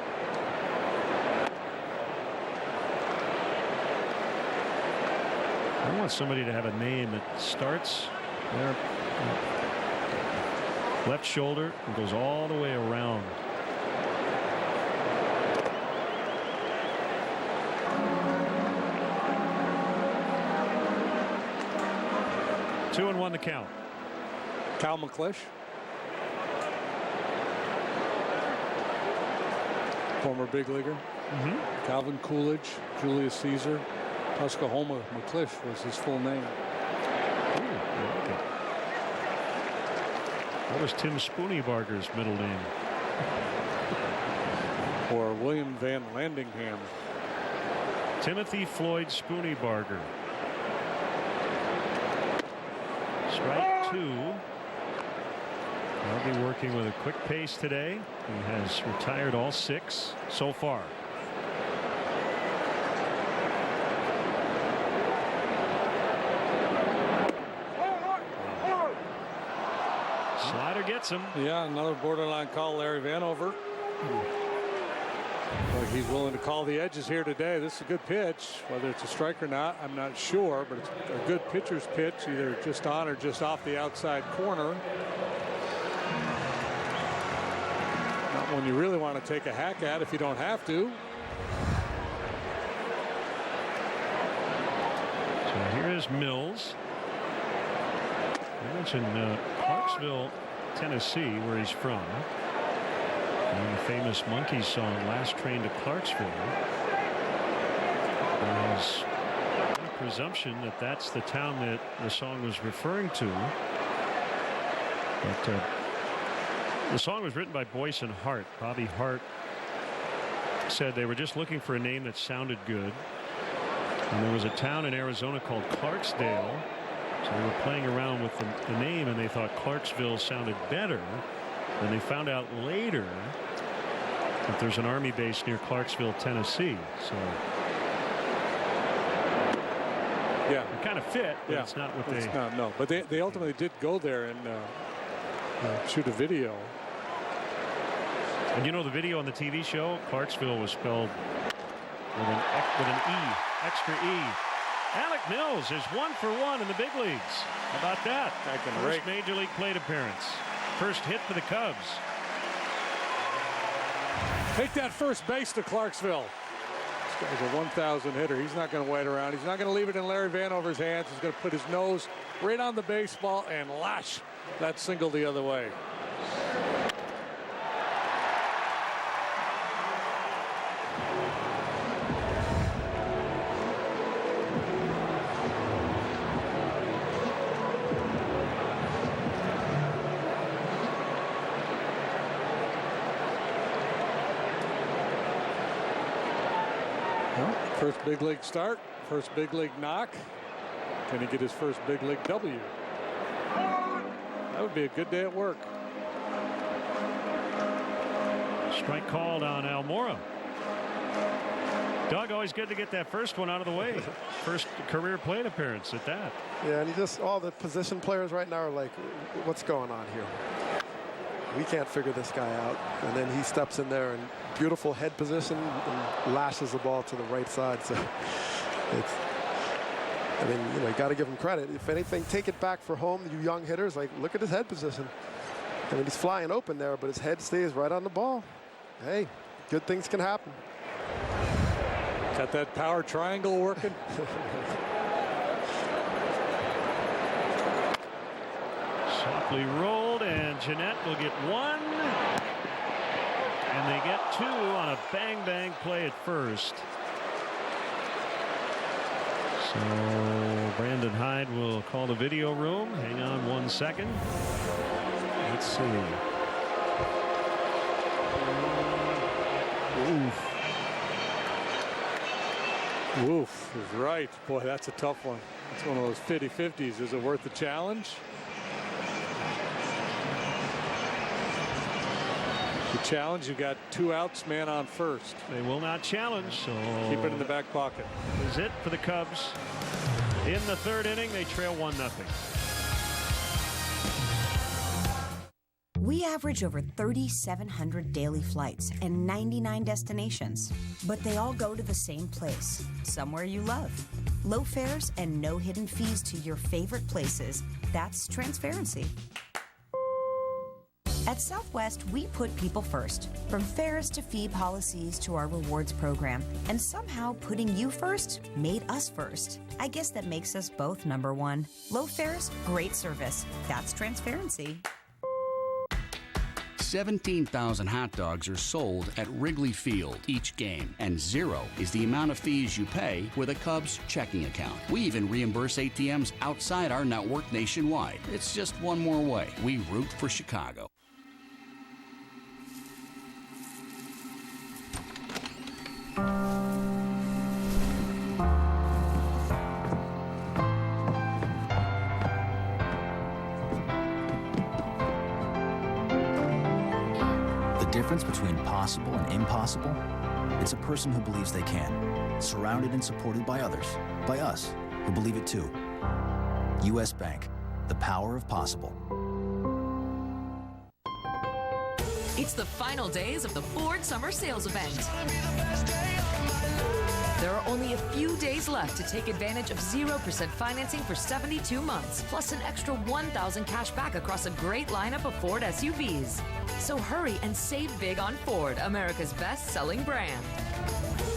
I want somebody to have a name that starts there. Left shoulder and goes all the way around. 2-1 the count. Cal McClish. Former big leaguer. Calvin Coolidge, Julius Caesar, Tuskahoma McClish was his full name. What was Tim Spooneybarger's middle name? Or William Van Landingham. Timothy Floyd Spooneybarger. Strike 2. I'll be working with a quick pace today. He has retired all 6 so far. Slider gets him. Yeah, another borderline call, Larry Vanover. Like he's willing to call the edges here today. This is a good pitch. Whether it's a strike or not, I'm not sure, but it's a good pitcher's pitch, either just on or just off the outside corner. Not one you really want to take a hack at if you don't have to. So here is Mills. I mentioned Clarksville, Tennessee, where he's from. And the famous Monkees song, Last Train to Clarksville. There's a presumption that that's the town that the song was referring to. But the song was written by Boyce and Hart. Bobby Hart said they were just looking for a name that sounded good. And there was a town in Arizona called Clarksdale. So they were playing around with the name, and they thought Clarksville sounded better. And they found out later that there's an Army base near Clarksville, Tennessee. So yeah, it kind of fit, but it's not what it's not, no. But they ultimately did go there and shoot a video. And you know, the video on the TV show, Clarksville was spelled with an E, extra E. Alec Mills is 1 for 1 in the big leagues. How about that? First major league plate appearance. First hit for the Cubs. Take that first base to Clarksville. This guy's a 1,000 hitter. He's not going to wait around. He's not going to leave it in Larry Vanover's hands. He's going to put his nose right on the baseball and lash that single the other way. First big league start, first big league knock. Can he get his first big league W? That would be a good day at work. Strike called on Almora. Doug, always good to get that first one out of the way. First career plate appearance at that. Yeah, and all the position players right now are like, what's going on here? We can't figure this guy out. And then he steps in there and beautiful head position and lashes the ball to the right side. So I mean, you got to give him credit. If anything, take it back for home, you young hitters. Like, look at his head position. I mean, he's flying open there, but his head stays right on the ball. Hey, good things can happen. Got that power triangle working. Softly rolled, and Jeanette will get 1. And they get 2 on a bang-bang play at first. So Brandon Hyde will call the video room. Hang on 1 second. Let's see. Oof. Oof is right. Boy, that's a tough one. It's one of those 50-50s. Is it worth the challenge? The challenge, you got 2 outs, man on first. They will not challenge, so keep it in the back pocket. Is it for the Cubs. In the 3rd inning, they trail 1-0. We average over 3,700 daily flights and 99 destinations, but they all go to the same place, somewhere you love. Low fares and no hidden fees to your favorite places. That's transparency. At Southwest, we put people first, from fares to fee policies to our rewards program. And somehow putting you first made us first. I guess that makes us both number one. Low fares, great service. That's transparency. 17,000 hot dogs are sold at Wrigley Field each game, and zero is the amount of fees you pay with a Cubs checking account. We even reimburse ATMs outside our network nationwide. It's just one more way we root for Chicago. The difference between possible and impossible, it's a person who believes they can, surrounded and supported by others, by us, who believe it too. U.S. Bank, the power of possible. It's the final days of the Ford Summer Sales Event. There are only a few days left to take advantage of 0% financing for 72 months, plus an extra $1,000 cash back across a great lineup of Ford SUVs. So hurry and save big on Ford, America's best-selling brand.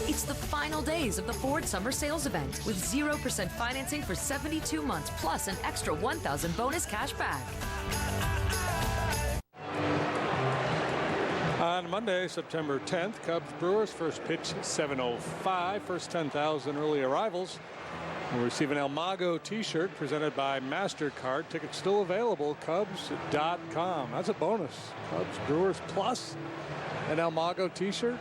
It's the final days of the Ford Summer Sales Event with 0% financing for 72 months, plus an extra $1,000 bonus cash back. On Monday, September 10th, Cubs Brewers first pitch 7:05. First 10,000 early arrivals will receive an El Mago t-shirt presented by MasterCard. Tickets still available, Cubs.com. That's a bonus. Cubs Brewers plus an El Mago t-shirt.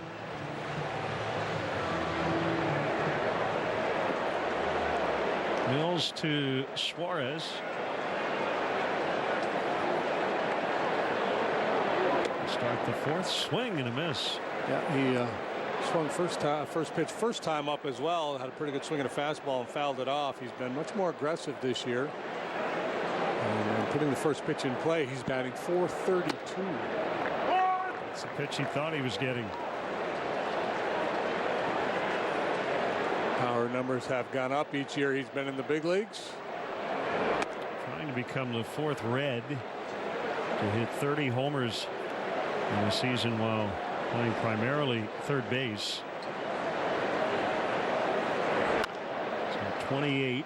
Mills to Suarez. Start the fourth, swing and a miss. Yeah, he swung first pitch first time up as well. Had a pretty good swing at a fastball and fouled it off. He's been much more aggressive this year. And putting the first pitch in play, he's batting .432. It's a pitch he thought he was getting. Power numbers have gone up each year he's been in the big leagues. Trying to become the fourth Red to hit 30 homers in the season while playing primarily third base. So 28,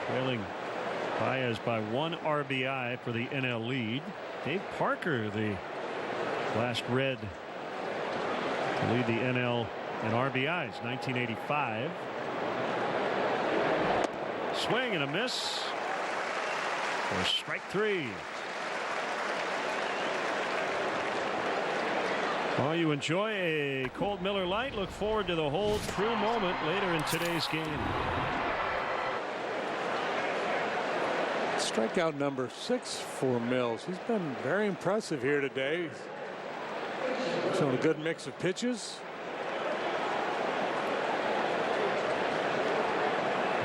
trailing Baez by 1 RBI for the NL lead. Dave Parker, the last Red to lead the NL in RBIs, 1985. Swing and a miss for strike 3. While you enjoy a cold Miller Lite, look forward to the whole true moment later in today's game. Strikeout number 6 for Mills. He's been very impressive here today. Showing a good mix of pitches.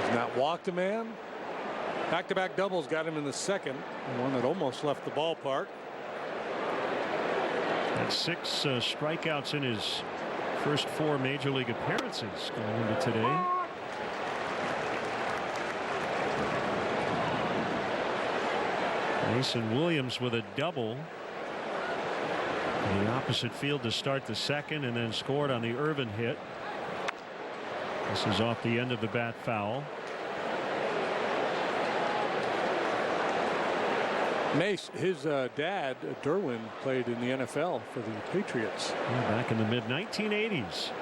He's not walked a man. Back-to-back doubles got him in the second. One that almost left the ballpark. Had 6 strikeouts in his first 4 major league appearances going into today. Mason Williams with a double in the opposite field to start the second, and then scored on the Irvin hit. This is off the end of the bat foul. Mace, his dad, Derwin, played in the NFL for the Patriots. Yeah, back in the mid-1980s.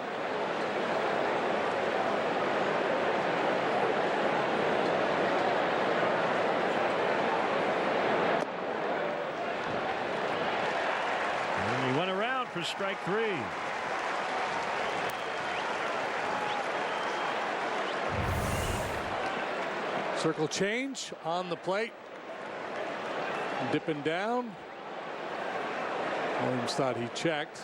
And he went around for strike 3. Circle change on the plate. Dipping down. Williams thought he checked.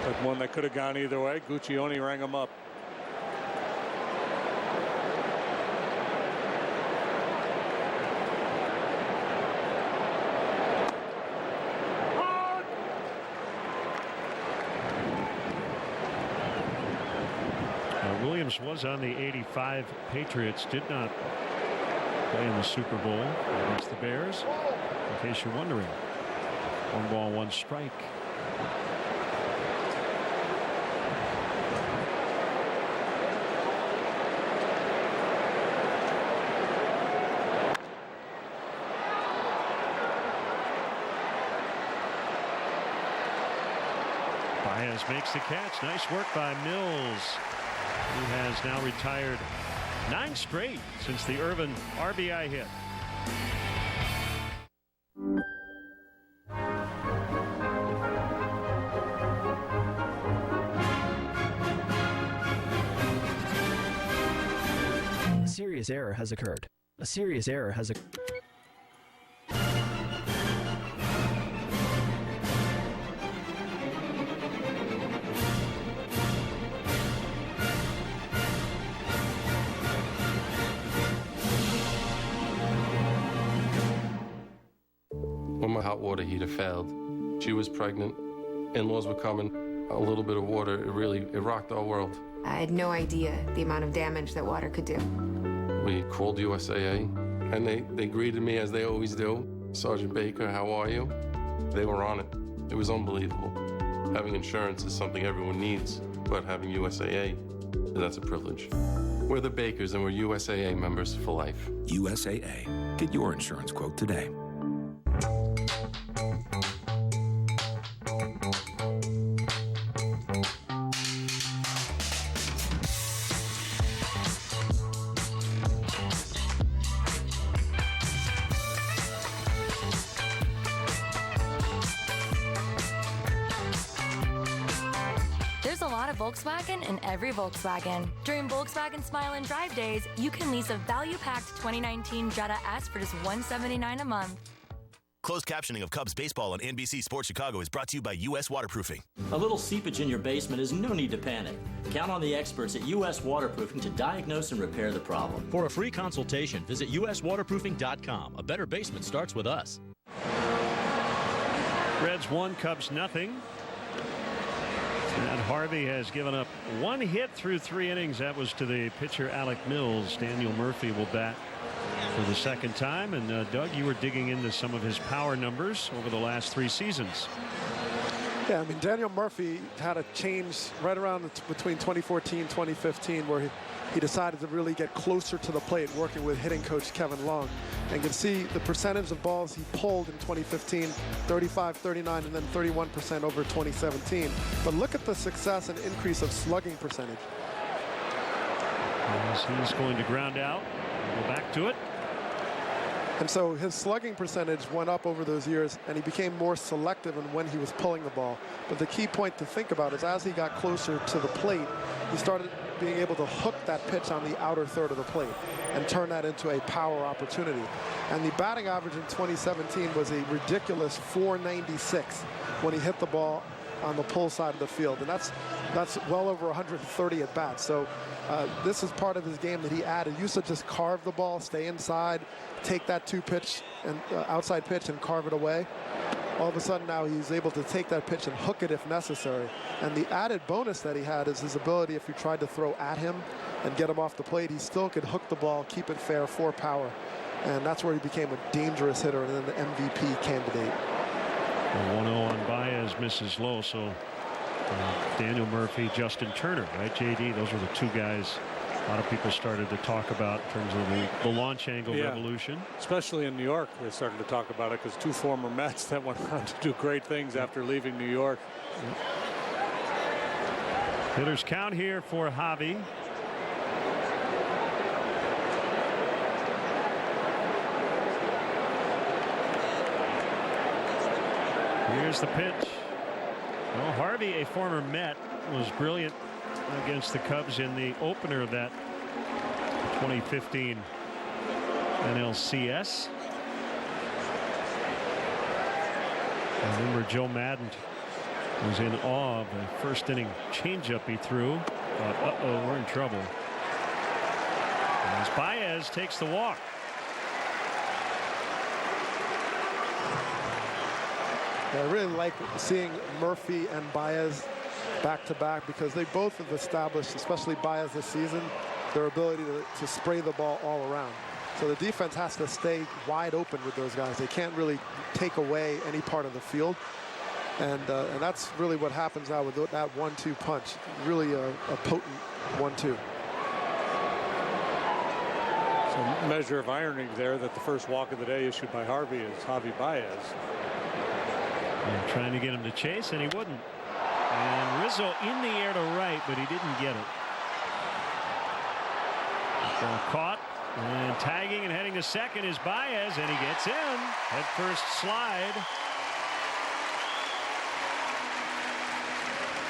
But one that could have gone either way. Guccione rang him up. Williams was on the '85 Patriots, did not play in the Super Bowl against the Bears. In case you're wondering, 1 ball, 1 strike. Baez makes the catch. Nice work by Mills, who has now retired 9 straight since the Irvin RBI hit. A serious error has occurred. A serious error has occurred. When my hot water heater failed, she was pregnant, in-laws were coming, a little bit of water, it rocked our world. I had no idea the amount of damage that water could do. We called USAA, and they greeted me as they always do. Sergeant Baker, how are you? They were on it. It was unbelievable. Having insurance is something everyone needs, but having USAA, that's a privilege. We're the Bakers, and we're USAA members for life. USAA. Get your insurance quote today. There's a lot of Volkswagen in every Volkswagen. During Volkswagen Smile and Drive Days, you can lease a value-packed 2019 Jetta S for just $179 a month. Closed captioning of Cubs baseball on NBC Sports Chicago is brought to you by U.S. Waterproofing. A little seepage in your basement is no need to panic. Count on the experts at U.S. Waterproofing to diagnose and repair the problem. For a free consultation, visit uswaterproofing.com. A better basement starts with us. Reds 1, Cubs nothing. And Harvey has given up 1 hit through 3 innings. That was to the pitcher Alec Mills. Daniel Murphy will bat for the 2nd time. And Doug, you were digging into some of his power numbers over the last 3 seasons. Yeah, I mean, Daniel Murphy had a change right around between 2014 and 2015 where he decided to really get closer to the plate, working with hitting coach Kevin Long. And you can see the percentage of balls he pulled in 2015, 35, 39, and then 31% over 2017. But look at the success and increase of slugging percentage. As he's going to ground out, go back to it. And so his slugging percentage went up over those years, and he became more selective in when he was pulling the ball. But the key point to think about is as he got closer to the plate, he started being able to hook that pitch on the outer third of the plate and turn that into a power opportunity. And the batting average in 2017 was a ridiculous .496 when he hit the ball on the pull side of the field, and that's well over 130 at bats. So this is part of his game that he added. He used to just carve the ball, stay inside, take that 2-pitch and outside pitch and carve it away. All of a sudden now he's able to take that pitch and hook it if necessary. And the added bonus that he had is his ability, if you tried to throw at him and get him off the plate, he still could hook the ball, keep it fair for power. And that's where he became a dangerous hitter and then the MVP candidate. 1-0 on Baez, misses low. So Daniel Murphy, Justin Turner, right, JD? Those were the 2 guys a lot of people started to talk about in terms of the launch angle revolution. Especially in New York, they started to talk about it because 2 former Mets that went on to do great things after leaving New York. Hitters count here for Javi. Here's the pitch. Well, Harvey, a former Met, was brilliant against the Cubs in the opener of that 2015 NLCS. I remember Joe Madden was in awe of the first inning changeup he threw. Uh-oh, we're in trouble. As Baez takes the walk. I really like seeing Murphy and Baez back-to-back because they both have established, especially Baez this season, their ability to spray the ball all around. So the defense has to stay wide open with those guys. They can't really take away any part of the field. And that's really what happens now with that 1-2 punch. Really a potent 1-2. Some measure of irony there that the first walk of the day issued by Harvey is Javi Baez. And trying to get him to chase, and he wouldn't. And Rizzo in the air to right, but he didn't get it. Ball caught, and tagging and heading to second is Baez, and he gets in. Head first slide.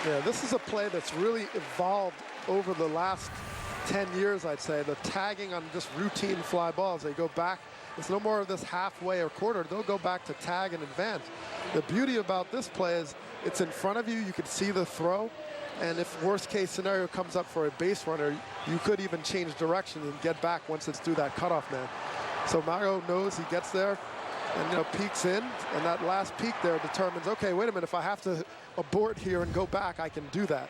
Yeah, this is a play that's really evolved over the last 10 years, I'd say. The tagging on just routine fly balls, they go back. It's no more of this halfway or quarter. They'll go back to tag and advance. The beauty about this play is it's in front of you. You can see the throw. And if worst case scenario comes up for a base runner, you could even change direction and get back once it's through that cutoff man. So Mario knows he gets there and peeks in, and that last peek there determines, okay, wait a minute, if I have to abort here and go back, I can do that.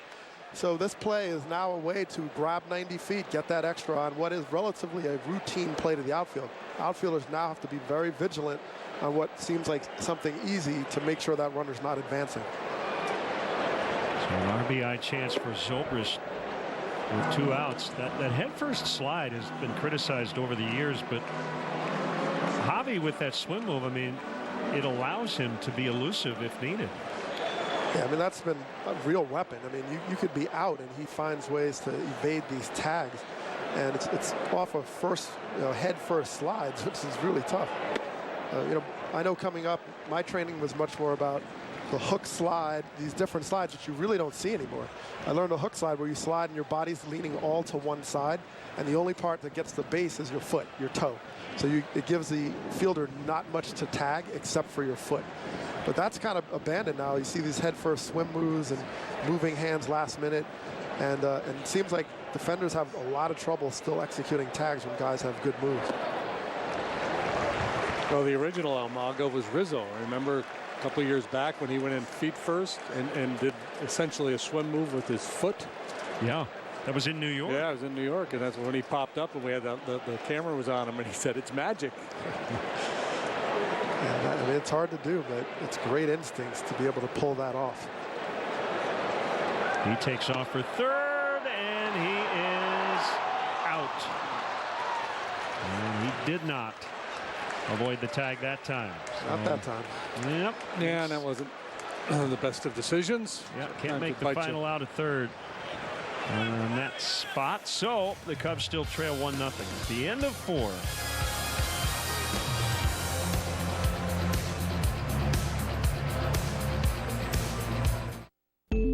So this play is now a way to grab 90 feet, get that extra on what is relatively a routine play to the outfield. Outfielders now have to be very vigilant on what seems like something easy to make sure that runner's not advancing. So an RBI chance for Zobrist with 2 outs. That head first slide has been criticized over the years, but Javi with that swim move, I mean, it allows him to be elusive if needed. Yeah, I mean, that's been a real weapon. I mean, you could be out and he finds ways to evade these tags, and it's off of first, head first slides, which is really tough. I know coming up, my training was much more about the hook slide, these different slides, which you really don't see anymore. I learned a hook slide where you slide and your body's leaning all to one side, and the only part that gets the base is your foot, your toe. So it gives the fielder not much to tag except for your foot. But that's kind of abandoned now. You see these head-first swim moves and moving hands last minute. And it seems like defenders have a lot of trouble still executing tags when guys have good moves. Well, the original Almago was Rizzo. I remember a couple of years back when he went in feet first and did essentially a swim move with his foot. Yeah. That was in New York? Yeah, it was in New York, and that's when he popped up and we had the camera was on him and he said, it's magic. Yeah, I mean, it's hard to do, but it's great instincts to be able to pull that off. He takes off for third, and he is out. And he did not avoid the tag that time. Not that time. Yep. Yeah, and that wasn't the best of decisions. Yeah, can't make the final out at third on that spot. So the Cubs still trail 1-0 at the end of 4.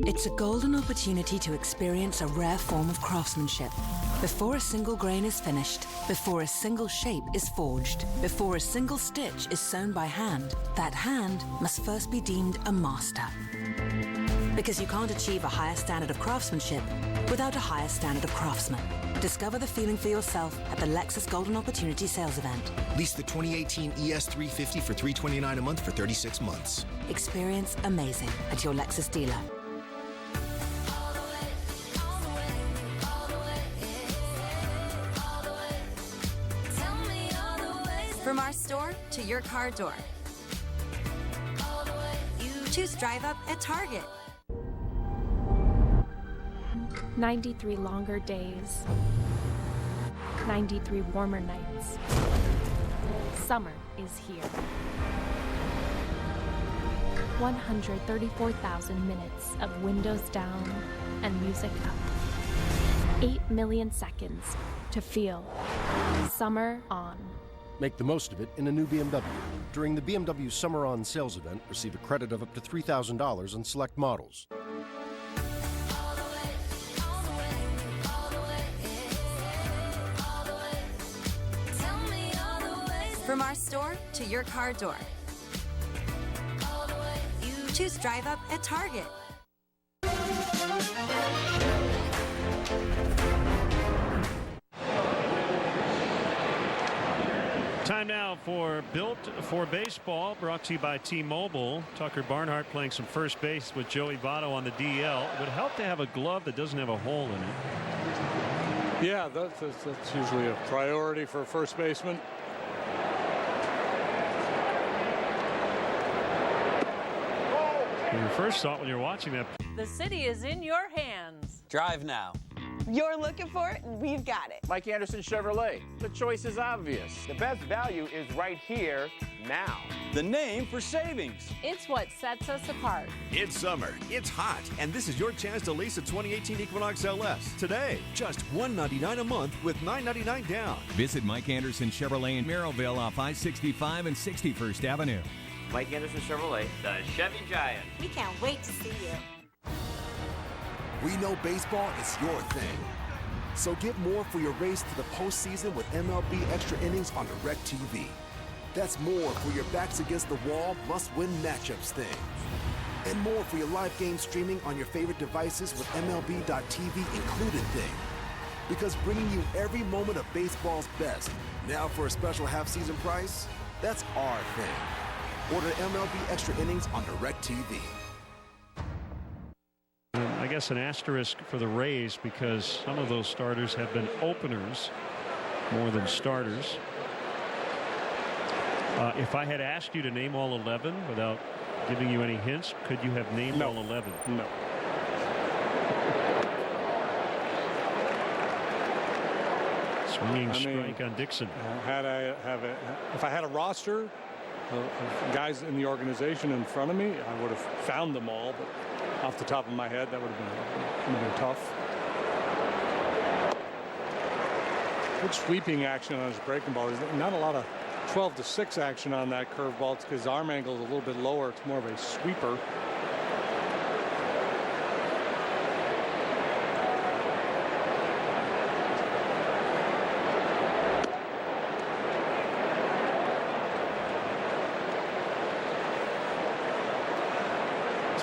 It's a golden opportunity to experience a rare form of craftsmanship. Before a single grain is finished, before a single shape is forged, before a single stitch is sewn by hand, that hand must first be deemed a master. Because you can't achieve a higher standard of craftsmanship without a higher standard of craftsman. Discover the feeling for yourself at the Lexus Golden Opportunity Sales Event. Lease the 2018 ES350 for $329 a month for 36 months. Experience amazing at your Lexus dealer. From our store to your car door. Choose Drive Up at Target. 93 longer days. 93 warmer nights. Summer is here. 134,000 minutes of windows down and music up. 8 million seconds to feel summer on. Make the most of it in a new BMW. During the BMW Summer On sales event, receive a credit of up to $3,000 on select models. From our store to your car door. Choose Drive Up at Target. Time now for Built for Baseball, brought to you by T-Mobile. Tucker Barnhart playing some first base with Joey Votto on the DL. It would help to have a glove that doesn't have a hole in it. Yeah, that's usually a priority for a first baseman. Your first thought when you're watching that. The city is in your hands. Drive now. You're looking for it, and we've got it. Mike Anderson Chevrolet. The choice is obvious. The best value is right here, now. The name for savings. It's what sets us apart. It's summer, it's hot, and this is your chance to lease a 2018 Equinox LS today. Just $199 a month with $999 down. Visit Mike Anderson Chevrolet in Merrillville off I-65 and 61st Avenue. Mike Anderson Chevrolet, the Chevy Giant. We can't wait to see you. We know baseball is your thing. So get more for your race to the postseason with MLB Extra Innings on DirecTV. That's more for your backs against the wall must-win matchups thing. And more for your live game streaming on your favorite devices with MLB.tv included thing. Because bringing you every moment of baseball's best, now for a special half-season price, that's our thing. Order MLB Extra Innings on DirecTV. I guess an asterisk for the Rays because some of those starters have been openers more than starters. If I had asked you to name all 11 without giving you any hints, could you have named all 11? No. Swinging strike on Dixon. If I had a roster of guys in the organization in front of me, I would have found them all, but off the top of my head, that would have been tough. Good sweeping action on his breaking ball. There's not a lot of 12-6 action on that curveball. It's because his arm angle is a little bit lower. It's more of a sweeper.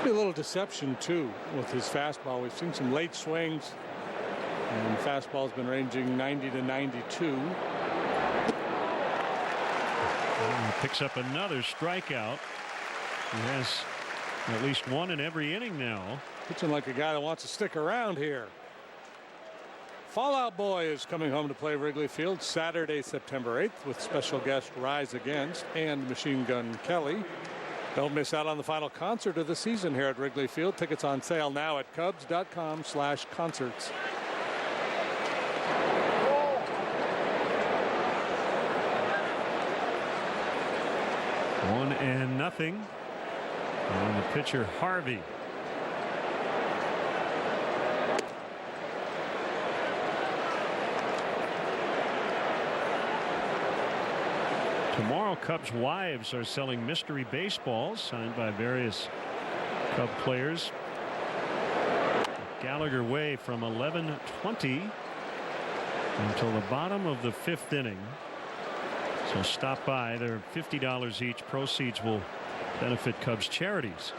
Be a little deception too with his fastball. We've seen some late swings, and fastball's been ranging 90 to 92. And he picks up another strikeout. He has at least one in every inning now. Pitching like a guy that wants to stick around here. Fallout Boy is coming home to play Wrigley Field Saturday, September 8th with special guest Rise Against and Machine Gun Kelly. Don't miss out on the final concert of the season here at Wrigley Field. Tickets on sale now at Cubs.com/concerts. 1-0 on the pitcher Harvey. Tomorrow, Cubs wives are selling mystery baseballs signed by various Cub players. Gallagher Way from 11:20 until the bottom of the 5th inning. So stop by. They're $50 each. Proceeds will benefit Cubs charities.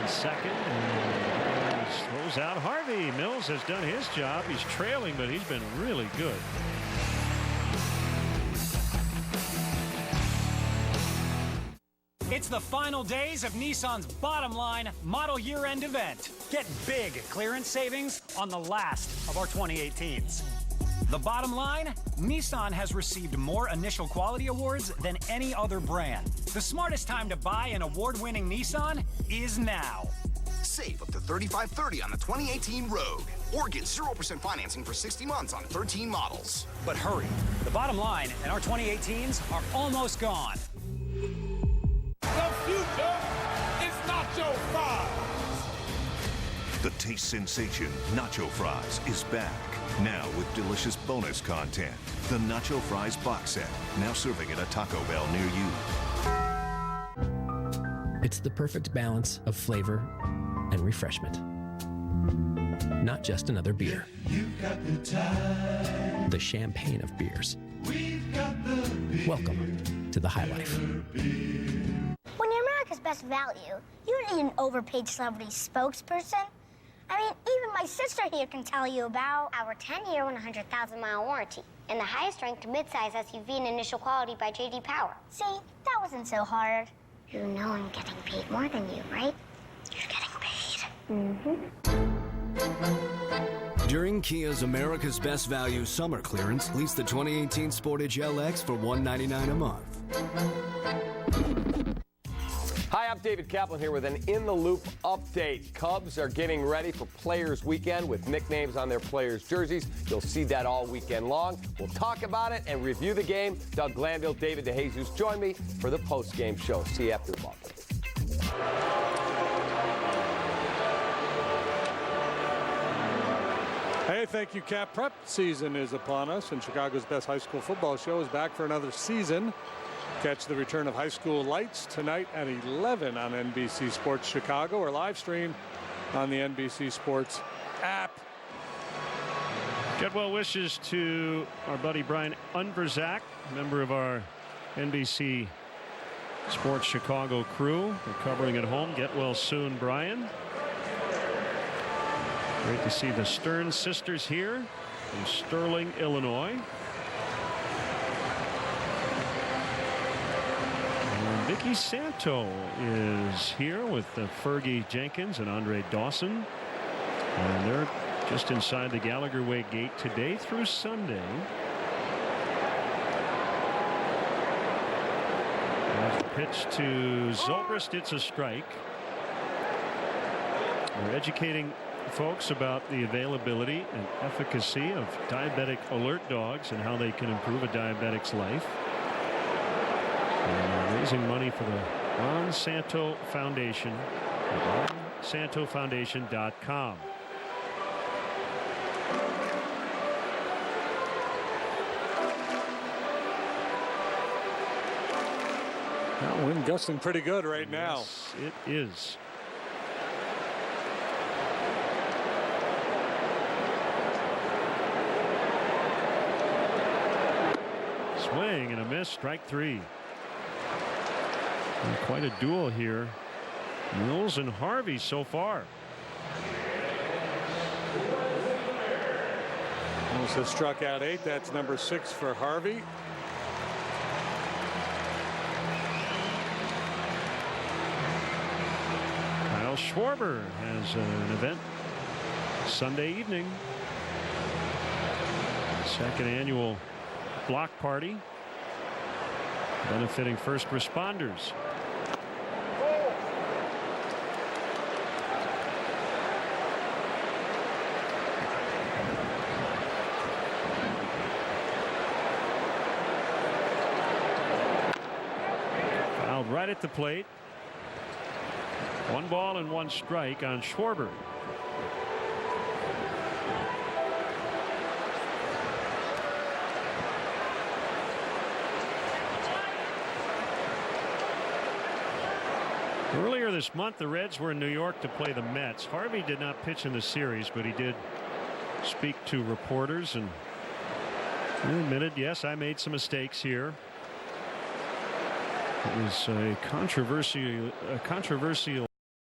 Second, and throws out Harvey. Mills has done his job. He's trailing, but he's been really good. It's the final days of Nissan's Bottom Line Model Year-End event. Get big clearance savings on the last of our 2018s. The bottom line, Nissan has received more initial quality awards than any other brand. The smartest time to buy an award-winning Nissan is now. Save up to $35.30 on the 2018 Rogue. Or get 0% financing for 60 months on 13 models. But hurry, the bottom line and our 2018s are almost gone. The future is Nacho Fries. The taste sensation Nacho Fries is back. Now with delicious bonus content. The Nacho Fries box set. Now serving at a Taco Bell near you. It's the perfect balance of flavor and refreshment. Not just another beer. You've got the time. The champagne of beers. We've got the beer. Welcome to the High Life. When you're America's best value, you don't need an overpaid celebrity spokesperson. I mean, even my sister here can tell you about our 10-year, 100,000-mile warranty and the highest-ranked midsize SUV in initial quality by J.D. Power. See, that wasn't so hard. You know I'm getting paid more than you, right? You're getting paid. During Kia's America's Best Value summer clearance, lease the 2018 Sportage LX for $199 a month. Hi, I'm David Kaplan here with an In the Loop update. Cubs are getting ready for Players Weekend with nicknames on their players' jerseys. You'll see that all weekend long. We'll talk about it and review the game. Doug Glanville, David DeJesus join me for the post-game show. See you after the ball. Hey, thank you, Cap. Prep season is upon us, and Chicago's best high school football show is back for another season. Catch the return of High School Lights tonight at 11 on NBC Sports Chicago, or live stream on the NBC Sports app. Get well wishes to our buddy Brian Unverzak, member of our NBC Sports Chicago crew, recovering at home. Get well soon, Brian. Great to see the Stern sisters here in Sterling, Illinois. Vicky Santo is here with Fergie Jenkins and Andre Dawson. And they're just inside the Gallagher Way gate today through Sunday. As the pitch to Zobrist, it's a strike. We're educating folks about the availability and efficacy of diabetic alert dogs and how they can improve a diabetic's life. And raising money for the Ron Santo Foundation at RonSantoFoundation.com. That wind gusting pretty good right now. Yes, it is. Swing and a miss, strike three. And quite a duel here. Mills and Harvey so far. Mills has struck out 8. That's number 6 for Harvey. Kyle Schwarber has an event Sunday evening. Second annual block party benefiting first responders. Fouled right at the plate. 1 ball and 1 strike on Schwarber. Earlier this month, the Reds were in New York to play the Mets. Harvey did not pitch in the series, but he did speak to reporters and he admitted, yes, I made some mistakes here. It was a controversial